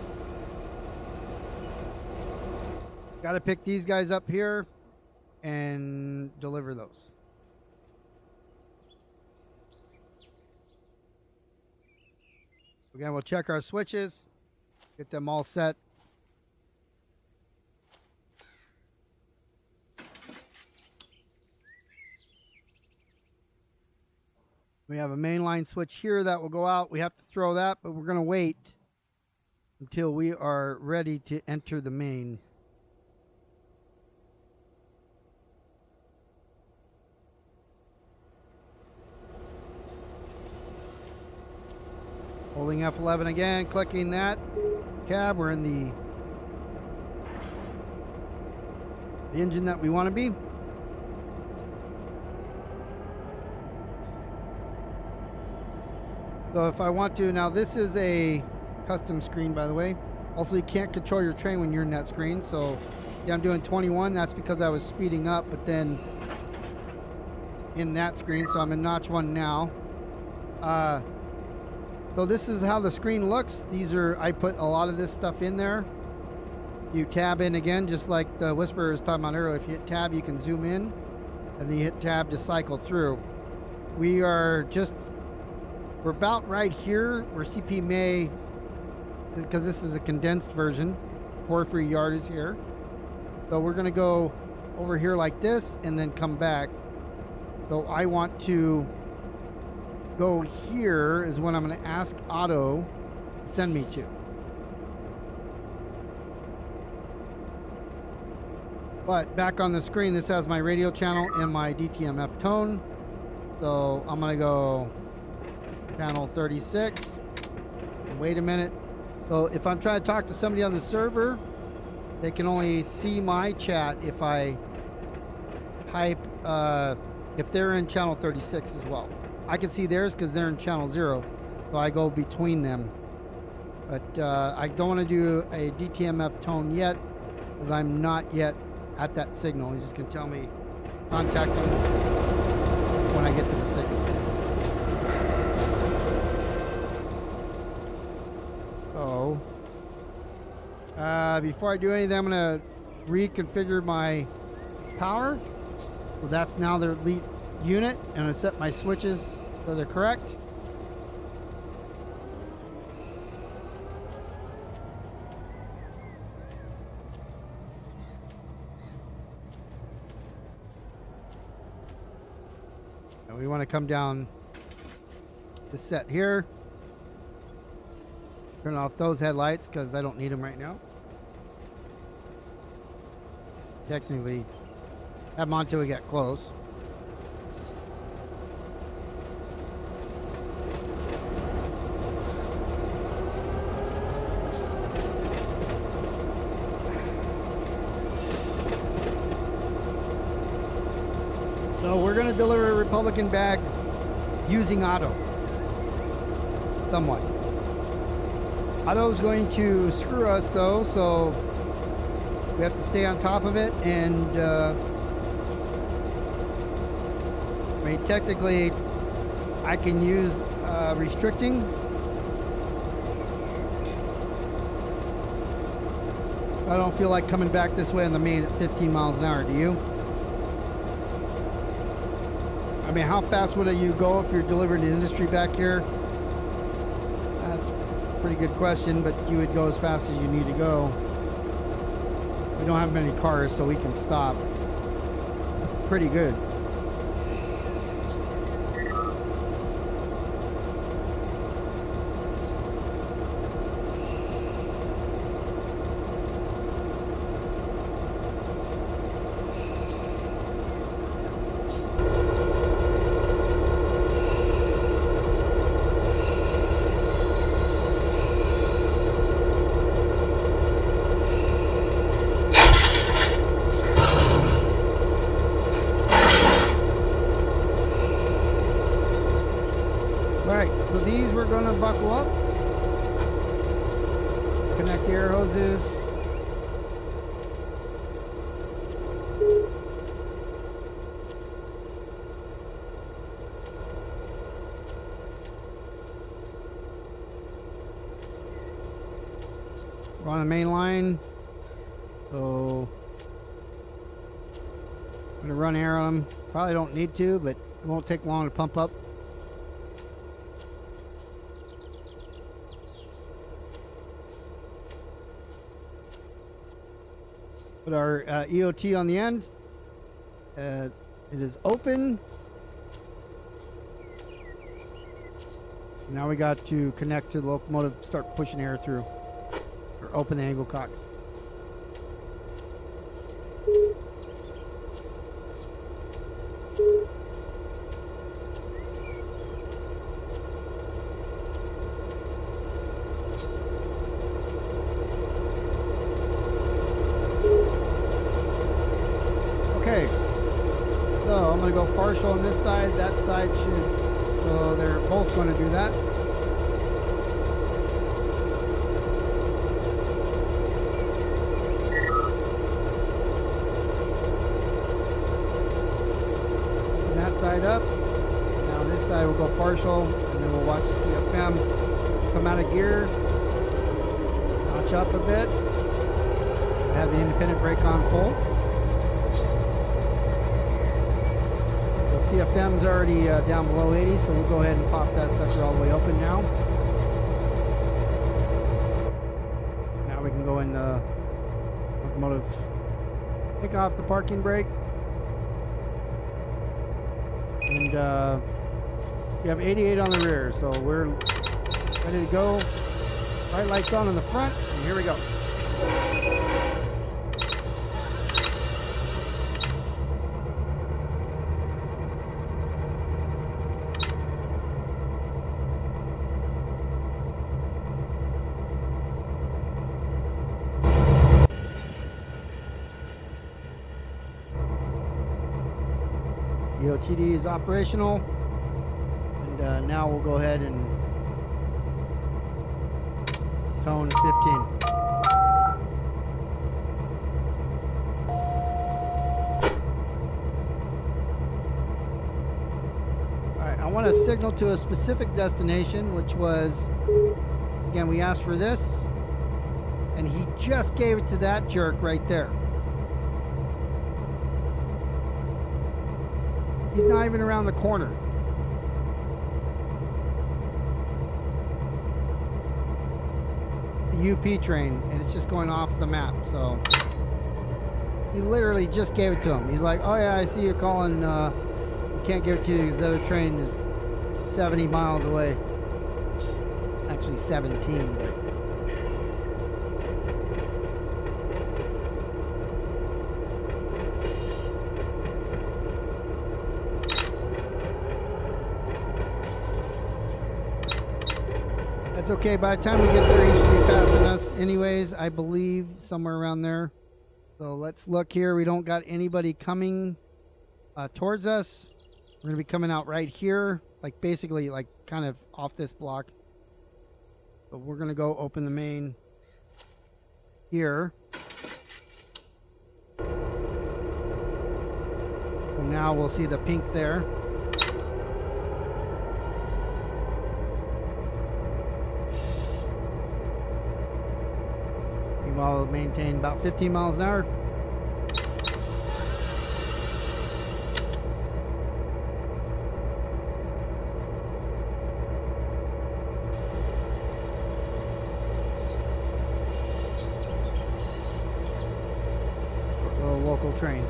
Got to pick these guys up here and deliver those. Again, we'll check our switches, get them all set. We have a mainline switch here that will go out. We have to throw that, but we're going to wait until we are ready to enter the main. Holding F11 again, clicking that cab. We're in the engine that we want to be. So if I want to, now this is a custom screen, by the way. Also, you can't control your train when you're in that screen. So yeah, I'm doing 21. That's because I was speeding up, but then in that screen. So I'm in notch 1 now. So this is how the screen looks. These are, I put a lot of this stuff in there. You tab in again, just like the Whisperer was talking about earlier. If you hit tab, you can zoom in, and then you hit tab to cycle through. We're about right here where CP May, because this is a condensed version. Porphyry yard is here. So we're gonna go over here like this and then come back. So I want to go here is when I'm gonna ask Otto to send me to. But back on the screen, this has my radio channel and my DTMF tone. So I'm gonna go channel 36. Wait a minute. So if I'm trying to talk to somebody on the server, they can only see my chat if I type, if they're in channel 36 as well. I can see theirs because they're in channel 0. So I go between them. But I don't want to do a DTMF tone yet because I'm not yet at that signal. He's just going to tell me contact him when I get to the signal. So before I do anything, I'm going to reconfigure my power. So that's now the elite unit. I'm going to set my switches so they're correct. And we want to come down this set here. Turn off those headlights because I don't need them right now. technically have them on until we get close. So we're going to deliver a Republican bag using Otto. Somewhat. Otto's going to screw us though, so we have to stay on top of it. And I mean, technically, I can use restricting. I don't feel like coming back this way on the main at 15 miles an hour. Do you? I mean, how fast would you go if you're delivering to industry back here? That's a pretty good question, but you would go as fast as you need to go. We don't have many cars, so we can stop. Pretty good. So these we're going to buckle up, connect the air hoses. We're on the main line, so I'm going to run air on them. Probably don't need to, but it won't take long to pump up. Put our EOT on the end. It is open. Now we got to connect to the locomotive, start pushing air through, or open the angle cocks. Okay, so I'm going to go partial on this side, that side should, so they're both going to do that. Open that side up, now this side will go partial, and then we'll watch the CFM come out of gear, notch up a bit, have the independent brake on full. CFM's already down below 80, so we'll go ahead and pop that sucker all the way open now. Now we can go in the locomotive, take off the parking brake, and we have 88 on the rear, so we're ready to go. Bright lights on in the front, and here we go. EOTD is operational, and now we'll go ahead and tone 15. Alright, I want to signal to a specific destination, which was, again, we asked for this, and he just gave it to that jerk right there. He's not even around the corner. The UP train, and it's just going off the map, so he literally just gave it to him. He's like, oh yeah, I see you calling, we can't give it to you because the other train is 70 miles away. Actually 17, but... It's okay. By the time we get there, he should be passing us anyways, I believe, somewhere around there. So let's look here. We don't got anybody coming towards us. We're going to be coming out right here, like basically like kind of off this block. So we're going to go open the main here. So now we'll see the pink there. Meanwhile, we'll maintain about 15 miles an hour. Local train.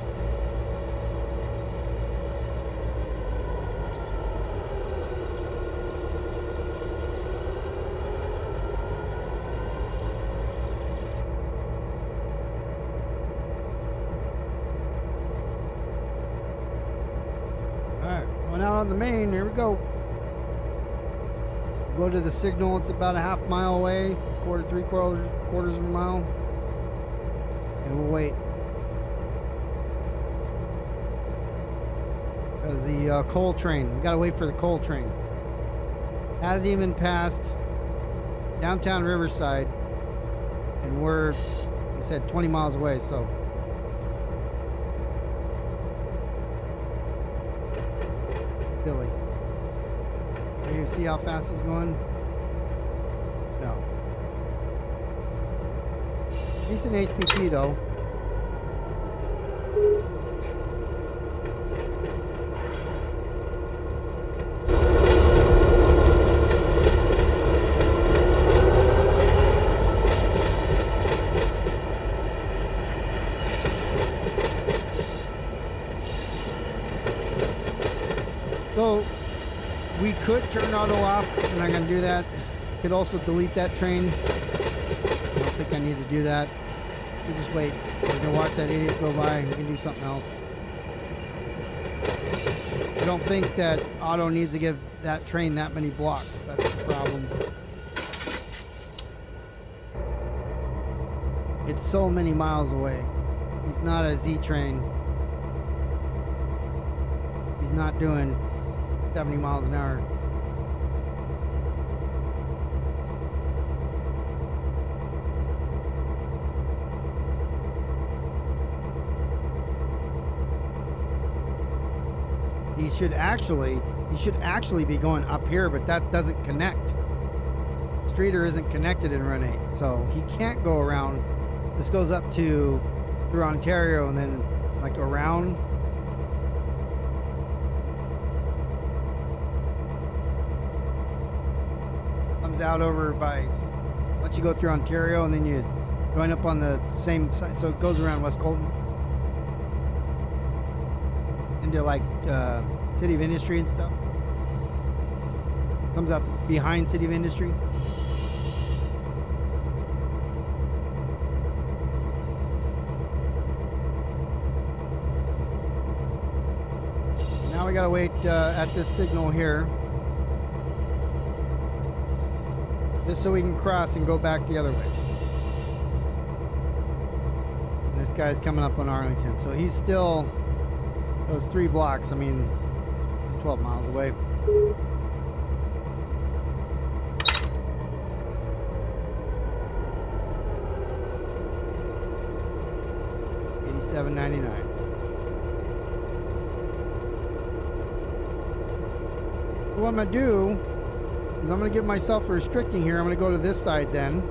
Alright, going out on the main, here we go. Go to the signal, it's about a half mile away, quarters of a mile. And we'll wait. The coal train. We gotta wait for the coal train. Hasn't even passed downtown Riverside, and we're, he said, 20 miles away. So Billy, you see how fast it's going? No. Decent HPT though. So we could turn auto off. I'm not going to do that. Could also delete that train. I don't think I need to do that. You just wait. We're going to watch that idiot go by. We can do something else. I don't think that auto needs to give that train that many blocks. That's the problem. It's so many miles away. He's not a Z train. He's not doing 70 miles an hour. He should actually be going up here, but that doesn't connect. Streeter isn't connected in Run 8, so he can't go around. This goes up to through Ontario and then like around. Comes out over by, once you go through Ontario and then you join up on the same side, so it goes around West Colton into like City of Industry and stuff. Comes out behind City of Industry. Now we gotta wait at this signal here, just so we can cross and go back the other way. And this guy's coming up on Arlington, so he's still those 3 blocks. I mean, he's 12 miles away. $87.99. What I'm gonna do is I'm gonna give myself a restricting here. I'm gonna go to this side then,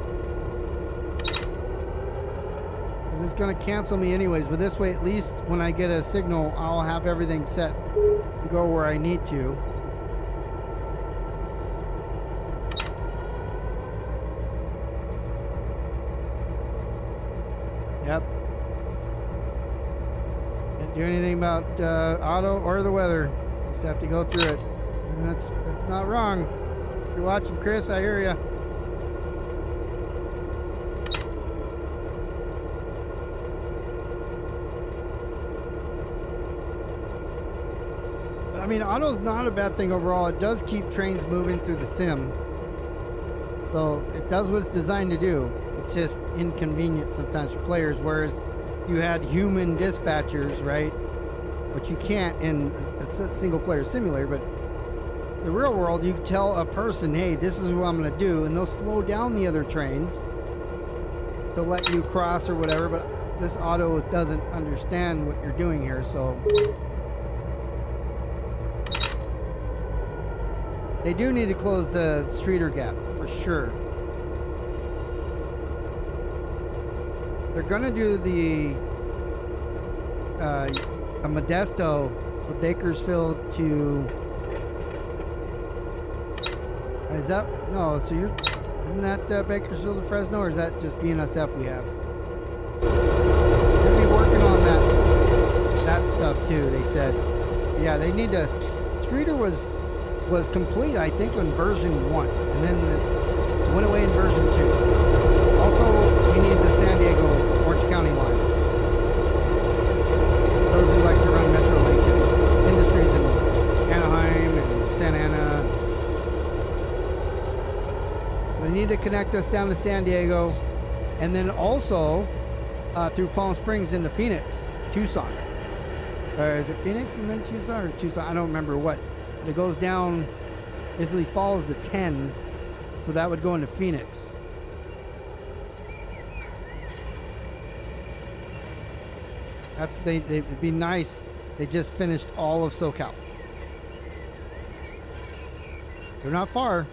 because it's gonna cancel me anyways. But this way, at least when I get a signal, I'll have everything set to go where I need to. Yep. Can't do anything about auto or the weather. Just have to go through it. And that's not wrong. If you're watching, Chris, I hear you. I mean, auto's not a bad thing overall. It does keep trains moving through the sim. So it does what it's designed to do. It's just inconvenient sometimes for players, whereas you had human dispatchers, right? Which you can't in a single player simulator, but the real world, you tell a person, hey, this is what I'm going to do, and they'll slow down the other trains to let you cross or whatever, but this auto doesn't understand what you're doing here, so they do need to close the Streeter gap for sure. They're gonna do the a Modesto, so Bakersfield to is that no? So you're isn't that Bakersfield to Fresno, or is that just BNSF we have? They'll be working on that stuff too. They said, yeah, they need to. Streeter was complete, I think, on version 1, and then it went away in version 2. Also, we need the San Diego Orange County line. Those who like to run Metrolink and industries in Anaheim and Santa Ana. They need to connect us down to San Diego, and then also through Palm Springs into Phoenix, Tucson. Or is it Phoenix and then Tucson, or Tucson? I don't remember what. But it goes down, basically falls to 10, so that would go into Phoenix. It'd be nice. They just finished all of SoCal. They're not far.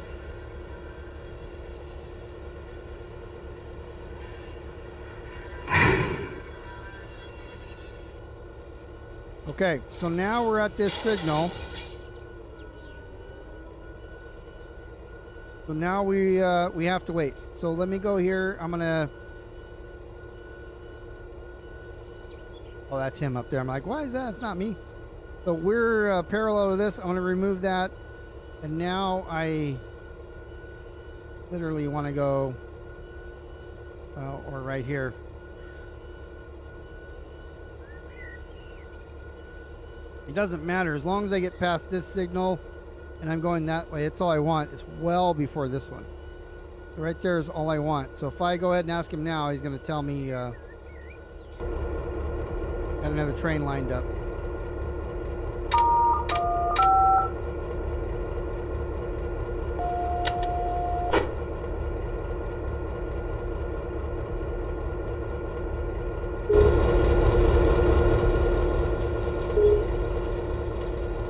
Okay, so now we're at this signal. So now we have to wait. So let me go here. I'm gonna. Oh, that's him up there. I'm like, why is that? It's not me. So we're parallel to this. I'm gonna remove that, and now I literally want to go, or right here. It doesn't matter as long as I get past this signal and I'm going that way. It's all I want. It's well before this one. So right there is all I want. So if I go ahead and ask him now, he's going to tell me got another train lined up.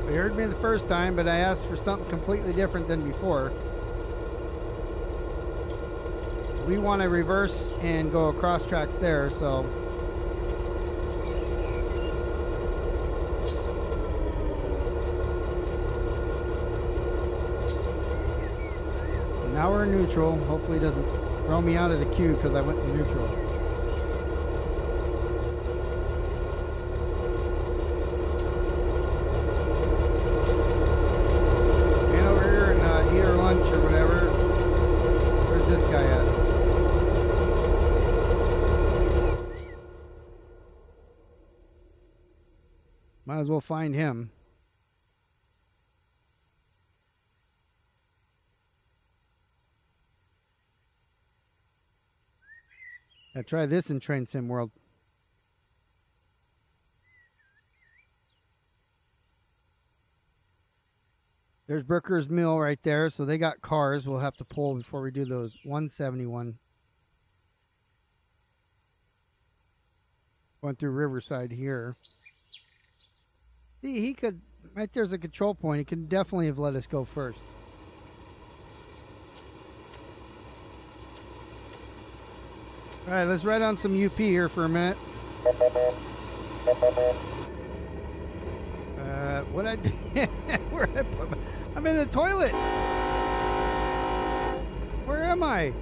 He heard me the first time, but I asked for something completely different than before. We want to reverse and go across tracks there, so. Now we're in neutral. Hopefully it doesn't throw me out of the queue because I went to neutral. Or whatever. Where's this guy at? Might as well find him. Now try this in Train Sim World. There's Brooker's Mill right there, so they got cars we'll have to pull before we do those. 171. Going through Riverside here. See, he could, right there's a control point. He could definitely have let us go first. All right, let's ride on some UP here for a minute. What I where I put I'm in the toilet. Where am I?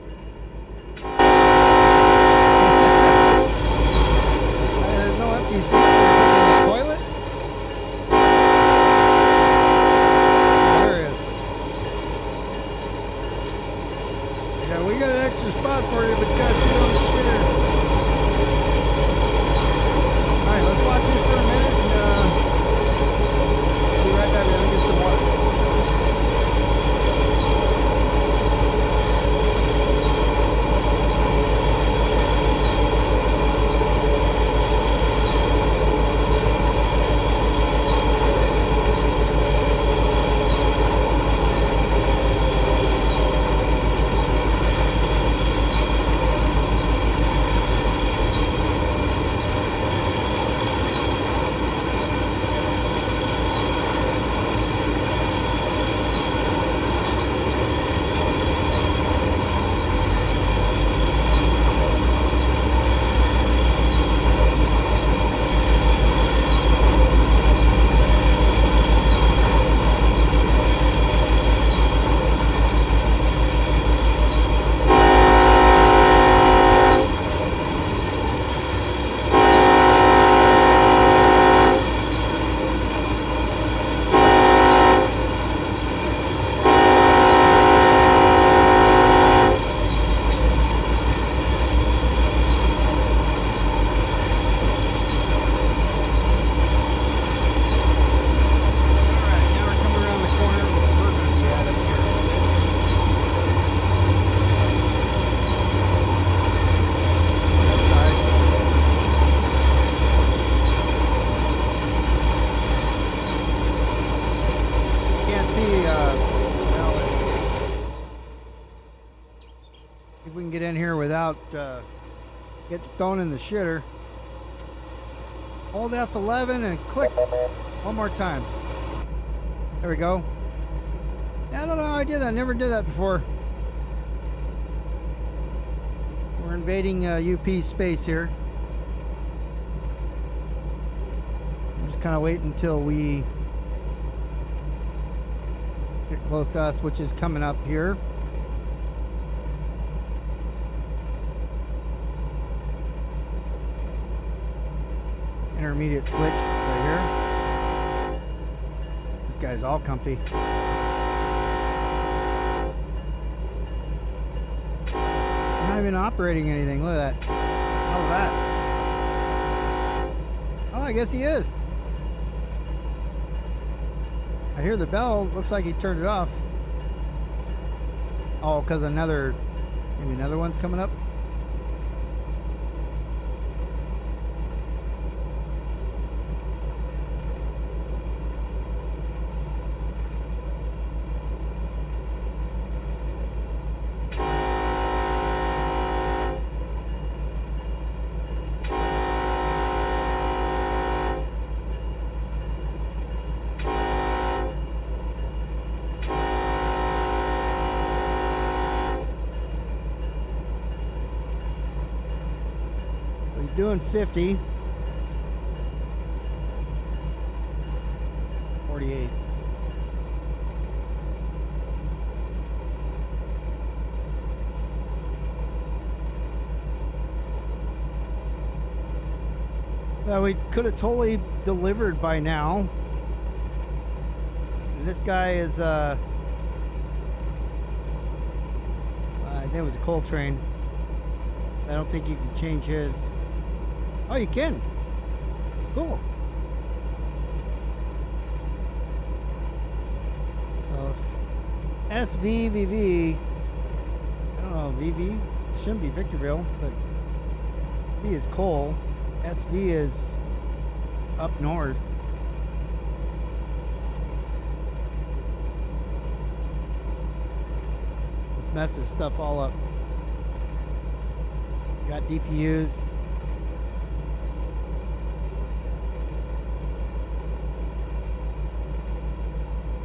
There's no empty seats. In the toilet. Hilarious. Yeah, we got an extra spot for you, but you gotta sit on the shitter. All right, let's watch this for a minute. Right back, let me get some water. without getting thrown in the shitter. Hold F11 and click one more time. There we go. I don't know how I did that. I never did that before. We're invading UP space here. I'm just kind of waiting until we get close to us, which is coming up here. Intermediate switch right here. This guy's all comfy. Not even operating anything. Look at that. All of that. Oh, I guess he is. I hear the bell. Looks like he turned it off. Oh, because maybe another one's coming up. Doing 50. 48. Well, we could have totally delivered by now. And this guy is I think it was a coal train. I don't think you can change his. Oh, you can. Cool. SVVV. I don't know, VV shouldn't be Victorville, but V is coal. SV is up north. Let's mess this stuff all up. Got DPUs.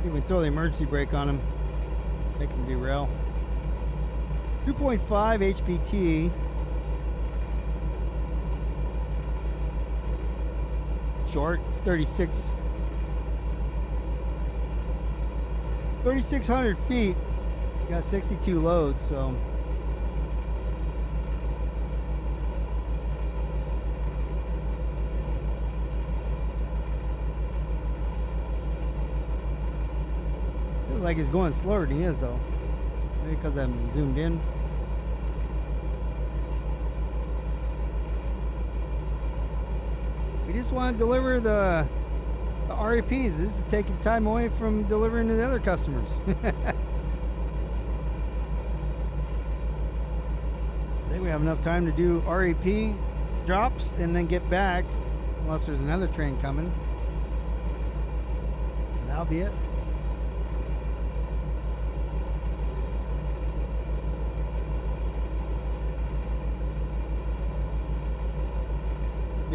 You can throw the emergency brake on him, make him derail. 2.5 HPT. Short, it's 3,600 feet. Got 62 loads, so. Like he's going slower than he is, though. Maybe because I'm zoomed in. We just want to deliver the REPs. This is taking time away from delivering to the other customers. I think we have enough time to do REP drops and then get back, unless there's another train coming. That'll be it.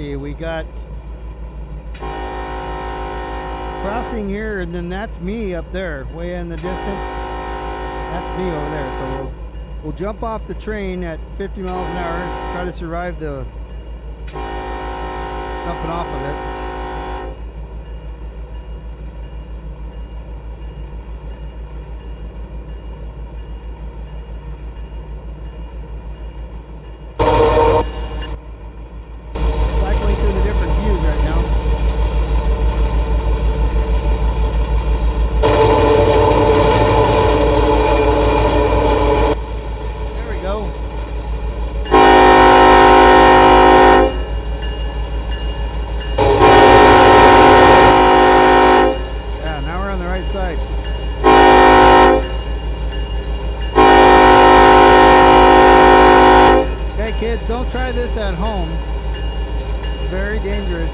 We got crossing here, and then that's me up there, way in the distance. That's me over there. So we'll jump off the train at 50 miles an hour, try to survive the jumping off of it. Kids, don't try this at home. It's very dangerous.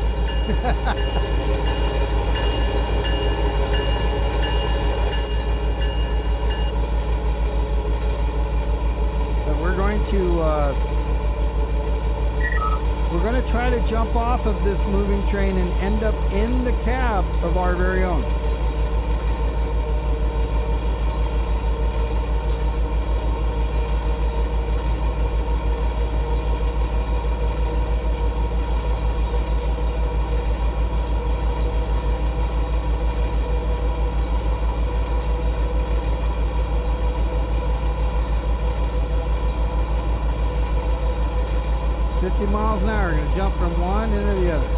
But we're going to to try to jump off of this moving train and end up in the cab of our very own. Miles an hour, going to jump from one into the other.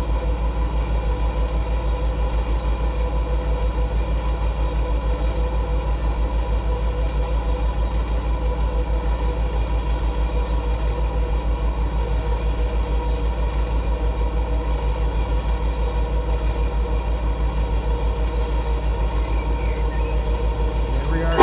There we are.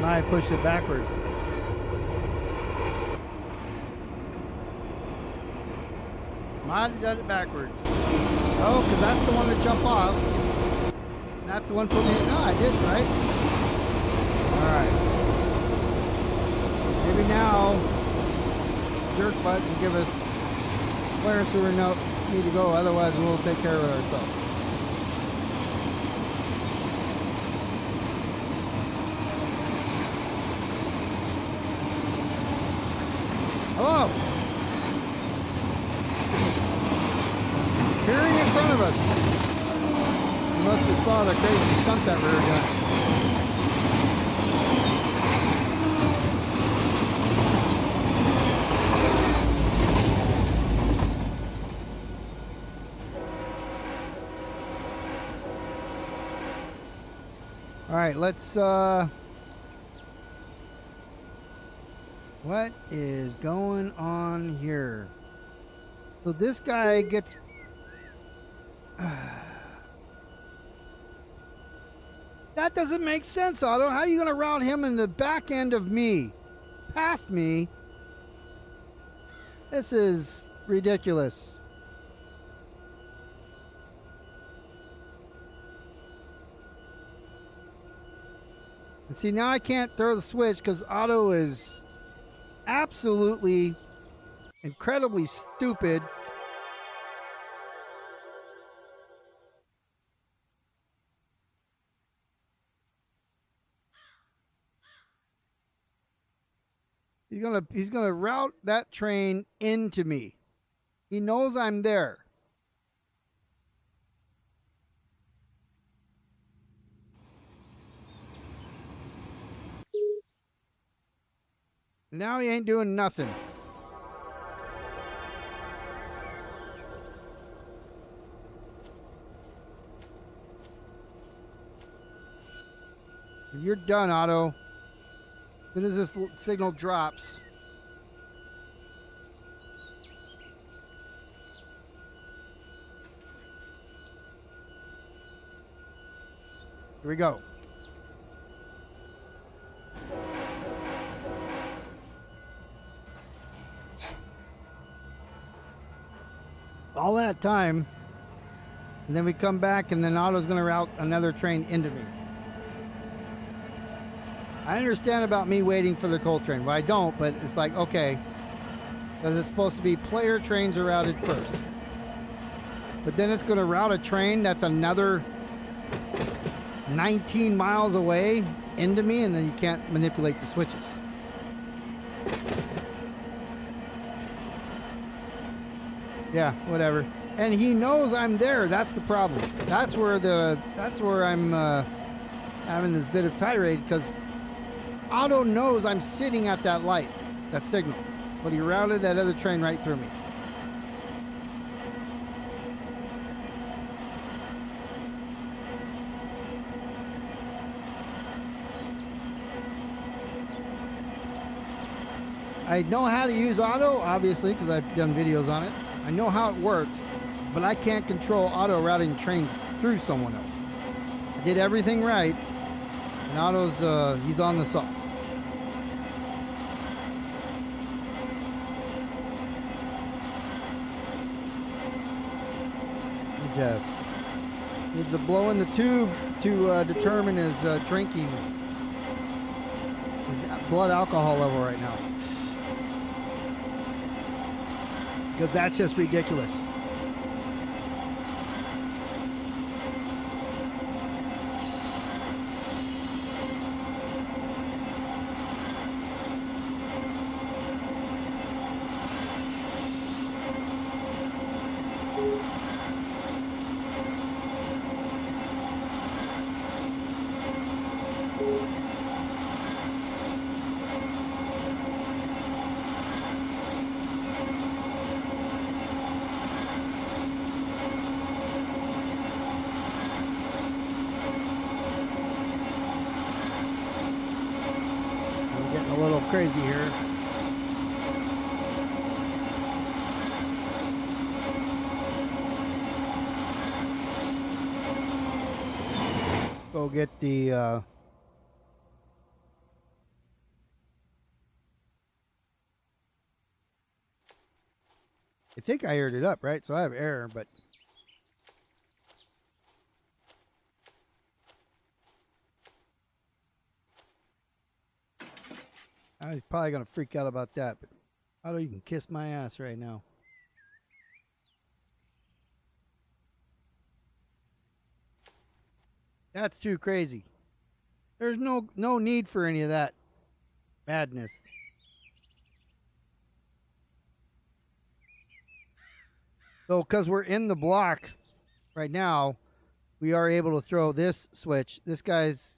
I pushed it backwards. Might have done it backwards. Oh, because that's the one to jump off. That's the one for me. No, I did, right? Alright. Maybe now, jerk button and give us clearance where we need to go. Otherwise, we'll take care of it ourselves. Hello! Appearing in front of us. You must have saw the crazy stunt that we were doing. All right, let's what is going on here? So this guy gets that doesn't make sense, Otto. How are you going to route him in the back end of me? Past me? This is ridiculous. And see, now I can't throw the switch because Otto is absolutely incredibly stupid. He's gonna route that train into me. He knows I'm there. Now he ain't doing nothing. You're done, Otto. As soon as this signal drops. Here we go. All that time, and then we come back, and then Otto's going to route another train into me. I understand about me waiting for the coal train. Well, I don't, but it's like, okay, because it's supposed to be player trains are routed first. But then it's going to route a train that's another 19 miles away into me, and then you can't manipulate the switches. Yeah, whatever. And he knows I'm there. That's the problem. That's where I'm having this bit of tirade, because Otto knows I'm sitting at that light, that signal, but he routed that other train right through me. I know how to use Otto, obviously, because I've done videos on it. I know how it works, but I can't control auto routing trains through someone else. I did everything right, and Otto's, he's on the sauce. Needs a blow in the tube to determine his drinking, his blood alcohol level right now. Because that's just ridiculous. A little crazy here. Go get the I think I aired it up, right? So I have air, but I was probably gonna freak out about that, but Otto, you can kiss my ass right now. That's too crazy. There's no need for any of that madness. So, because we're in the block right now, we are able to throw this switch. This guy's,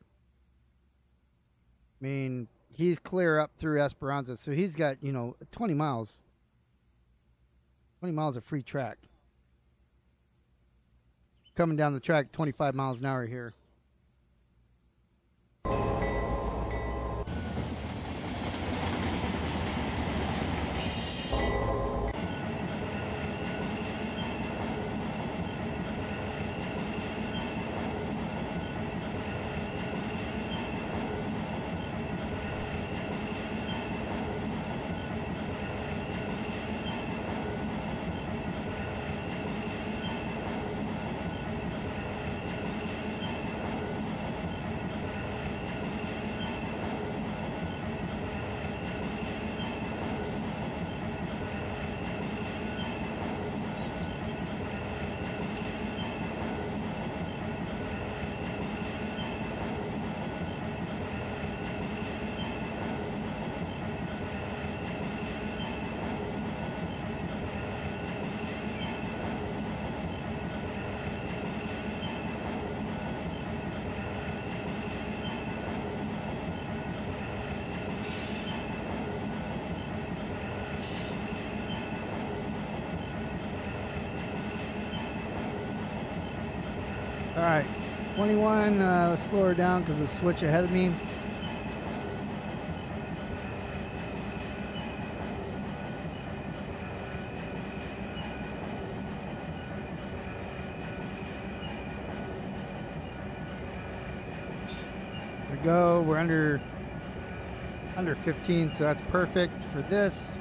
I mean, he's clear up through Esperanza, so he's got, 20 miles. 20 miles of free track. Coming down the track 25 miles an hour here. All right, 21, let's slow her down because the switch ahead of me. There we go, we're under 15, so that's perfect for this.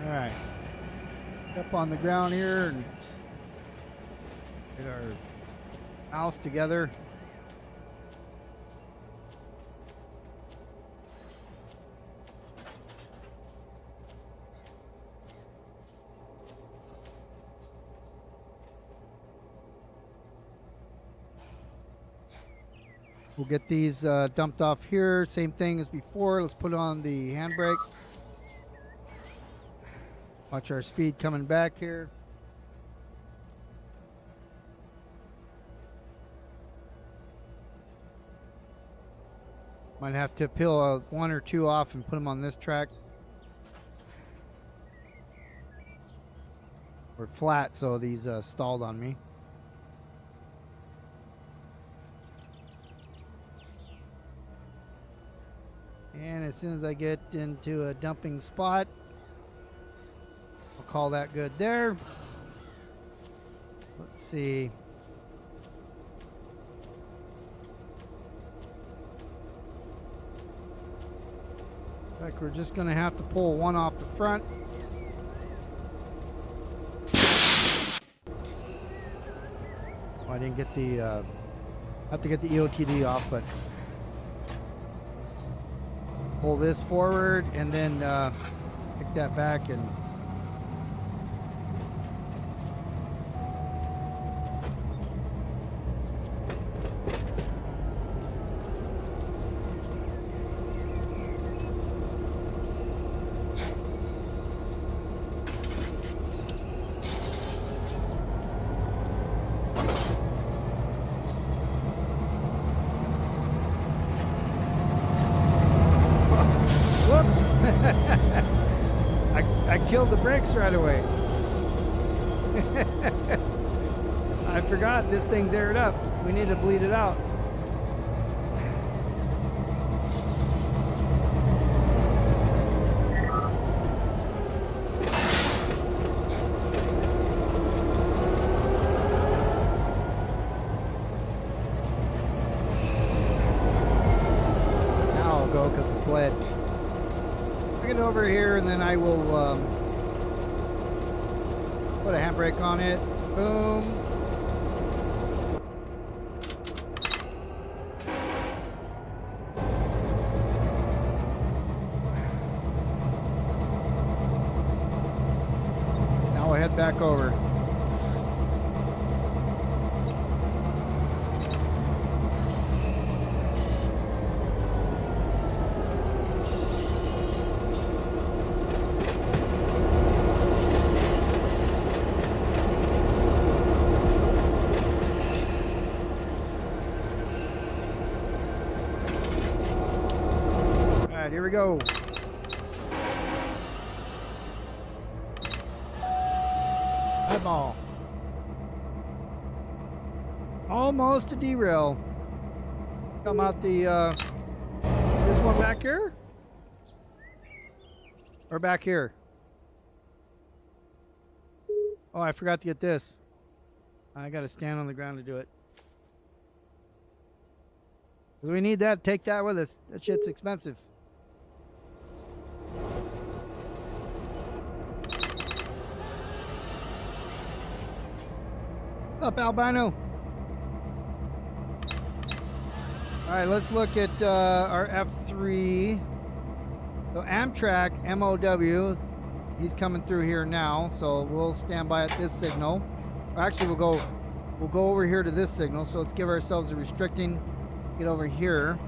All right, up on the ground here and get our mouse together. We'll get these dumped off here. Same thing as before. Let's put on the handbrake. Watch our speed coming back here. Might have to peel one or two off and put them on this track. We're flat, so these stalled on me. And as soon as I get into a dumping spot, I'll call that good there. Let's see. Like we're just going to have to pull one off the front. Oh, I didn't get the, have to get the EOTD off, but pull this forward and then pick that back and I killed the brakes right away. I forgot this thing's aired up. We need to bleed it out. Now I'll go because it's bled. Get over here and then I will put a handbrake on it. Boom. Now we'll head back over. Here we go. Eyeball. Almost a derail. Come out the this one back here? Or back here? Oh, I forgot to get this. I gotta stand on the ground to do it. We need that. Take that with us. That shit's expensive. Up, albino. All right, let's look at our F3. So Amtrak MOW, he's coming through here now. So we'll stand by at this signal. Actually, we'll go over here to this signal. So let's give ourselves a restricting. Get over here.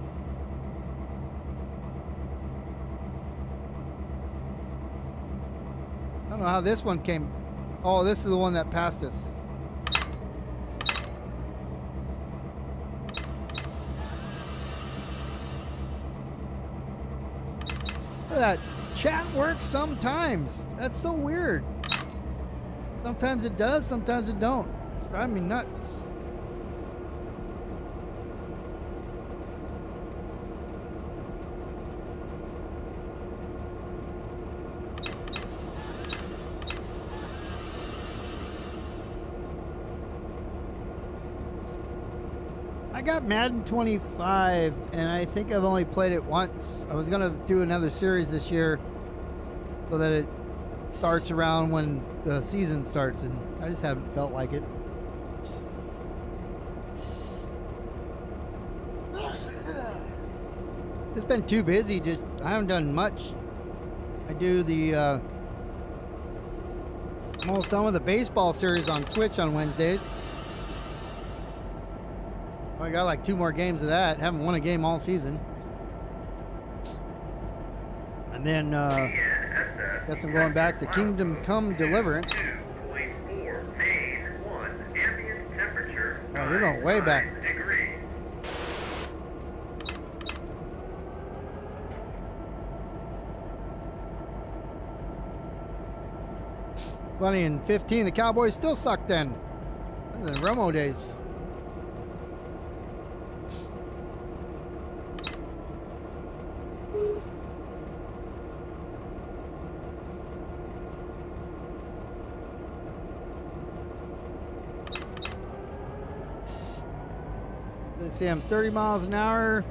I don't know how this one came. Oh, this is the one that passed us. That chat works sometimes. That's so weird. Sometimes it does, sometimes it don't. It's driving me nuts. I got Madden 25, and I think I've only played it once. I was going to do another series this year so that it starts around when the season starts, and I just haven't felt like it. It's been too busy. I haven't done much. I do the almost done with the baseball series on Twitch on Wednesdays. I got like 2 more games of that. Haven't won a game all season. And then, guess I'm going back to Kingdom Come Deliverance. Oh, you're going way back. It's funny, in 15, the Cowboys still sucked then. That was in Romo days. Let's see, I'm 30 miles an hour.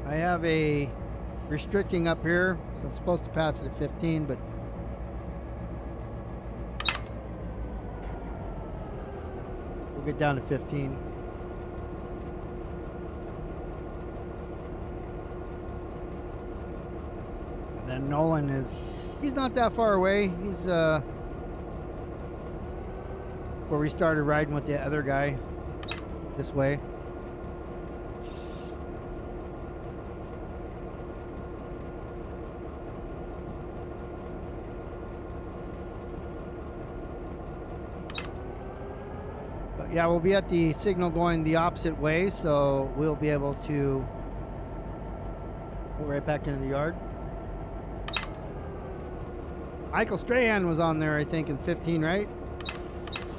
I have a restricting up here, so I'm supposed to pass it at 15, but we'll get down to 15. And then Nolan he's not that far away. He's where we started riding with the other guy this way. Yeah, we'll be at the signal going the opposite way, so we'll be able to go right back into the yard. Michael Strahan was on there, I think, in 15, right?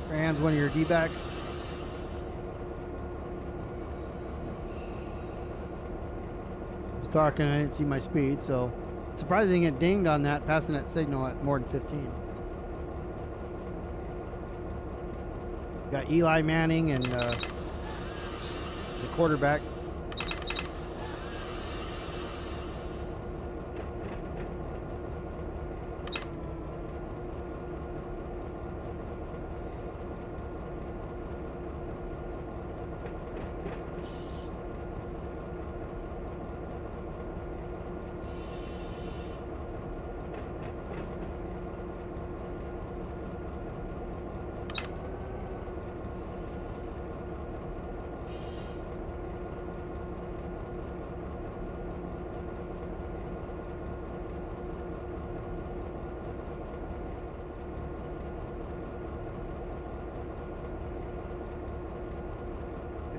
Strahan's one of your D-backs. I was talking, I didn't see my speed, so surprised I didn't get dinged on that, passing that signal at more than 15. Got Eli Manning and the quarterback.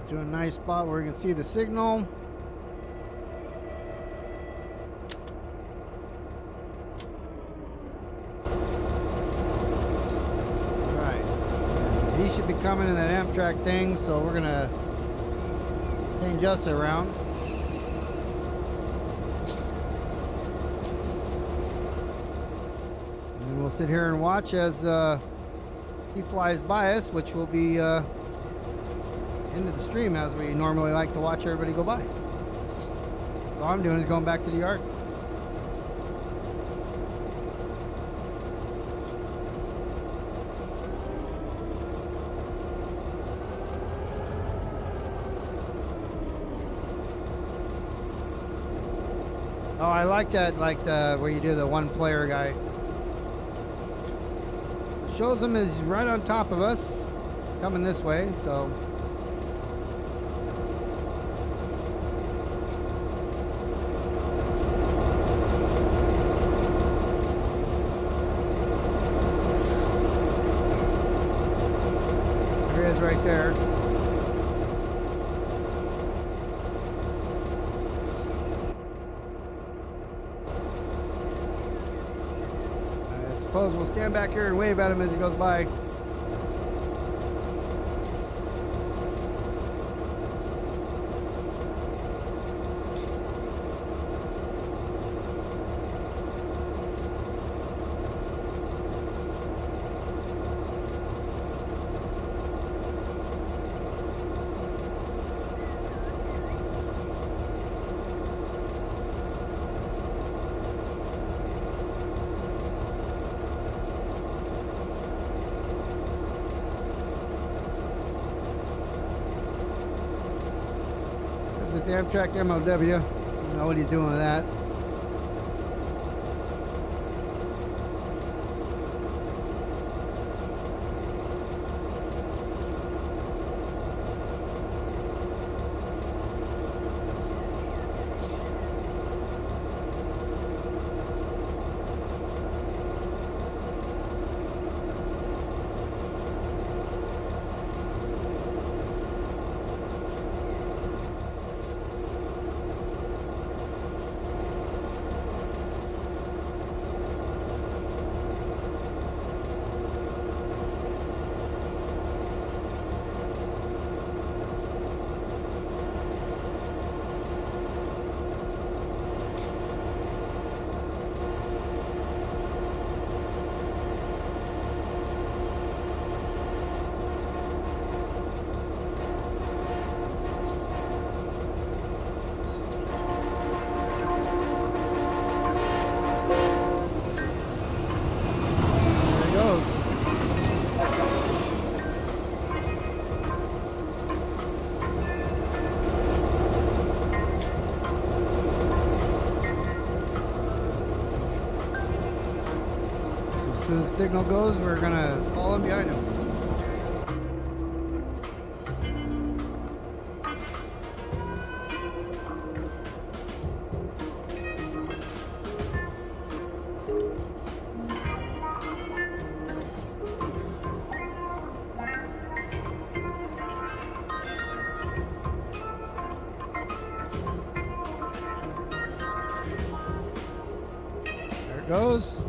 To a nice spot where we can see the signal. Right. He should be coming in that Amtrak thing, so we're gonna change us around. And we'll sit here and watch as he flies by us, which will be into the stream as we normally like to watch everybody go by. All I'm doing is going back to the yard. Oh, I like that, like the where you do the one player guy. Shows him is right on top of us, coming this way, so. Right there. I suppose we'll stand back here and wave at him as he goes by. It's the Amtrak MOW. You know what he's doing with that. As soon as the signal goes, we're gonna fall in behind him. There it goes.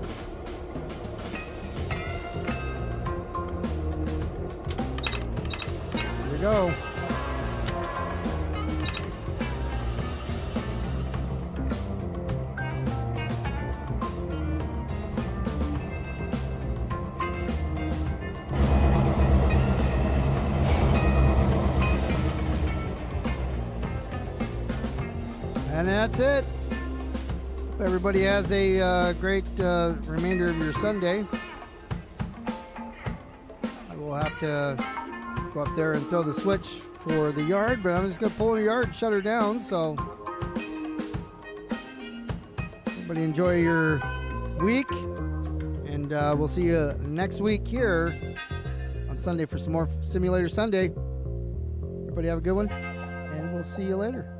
Here we go. And that's it. Hope everybody has a great remainder of your Sunday. I will have to go up there and throw the switch for the yard, but I'm just going to pull in the yard and shut her down. So everybody enjoy your week, and we'll see you next week here on Sunday for some more Simulator Sunday. Everybody have a good one, and we'll see you later.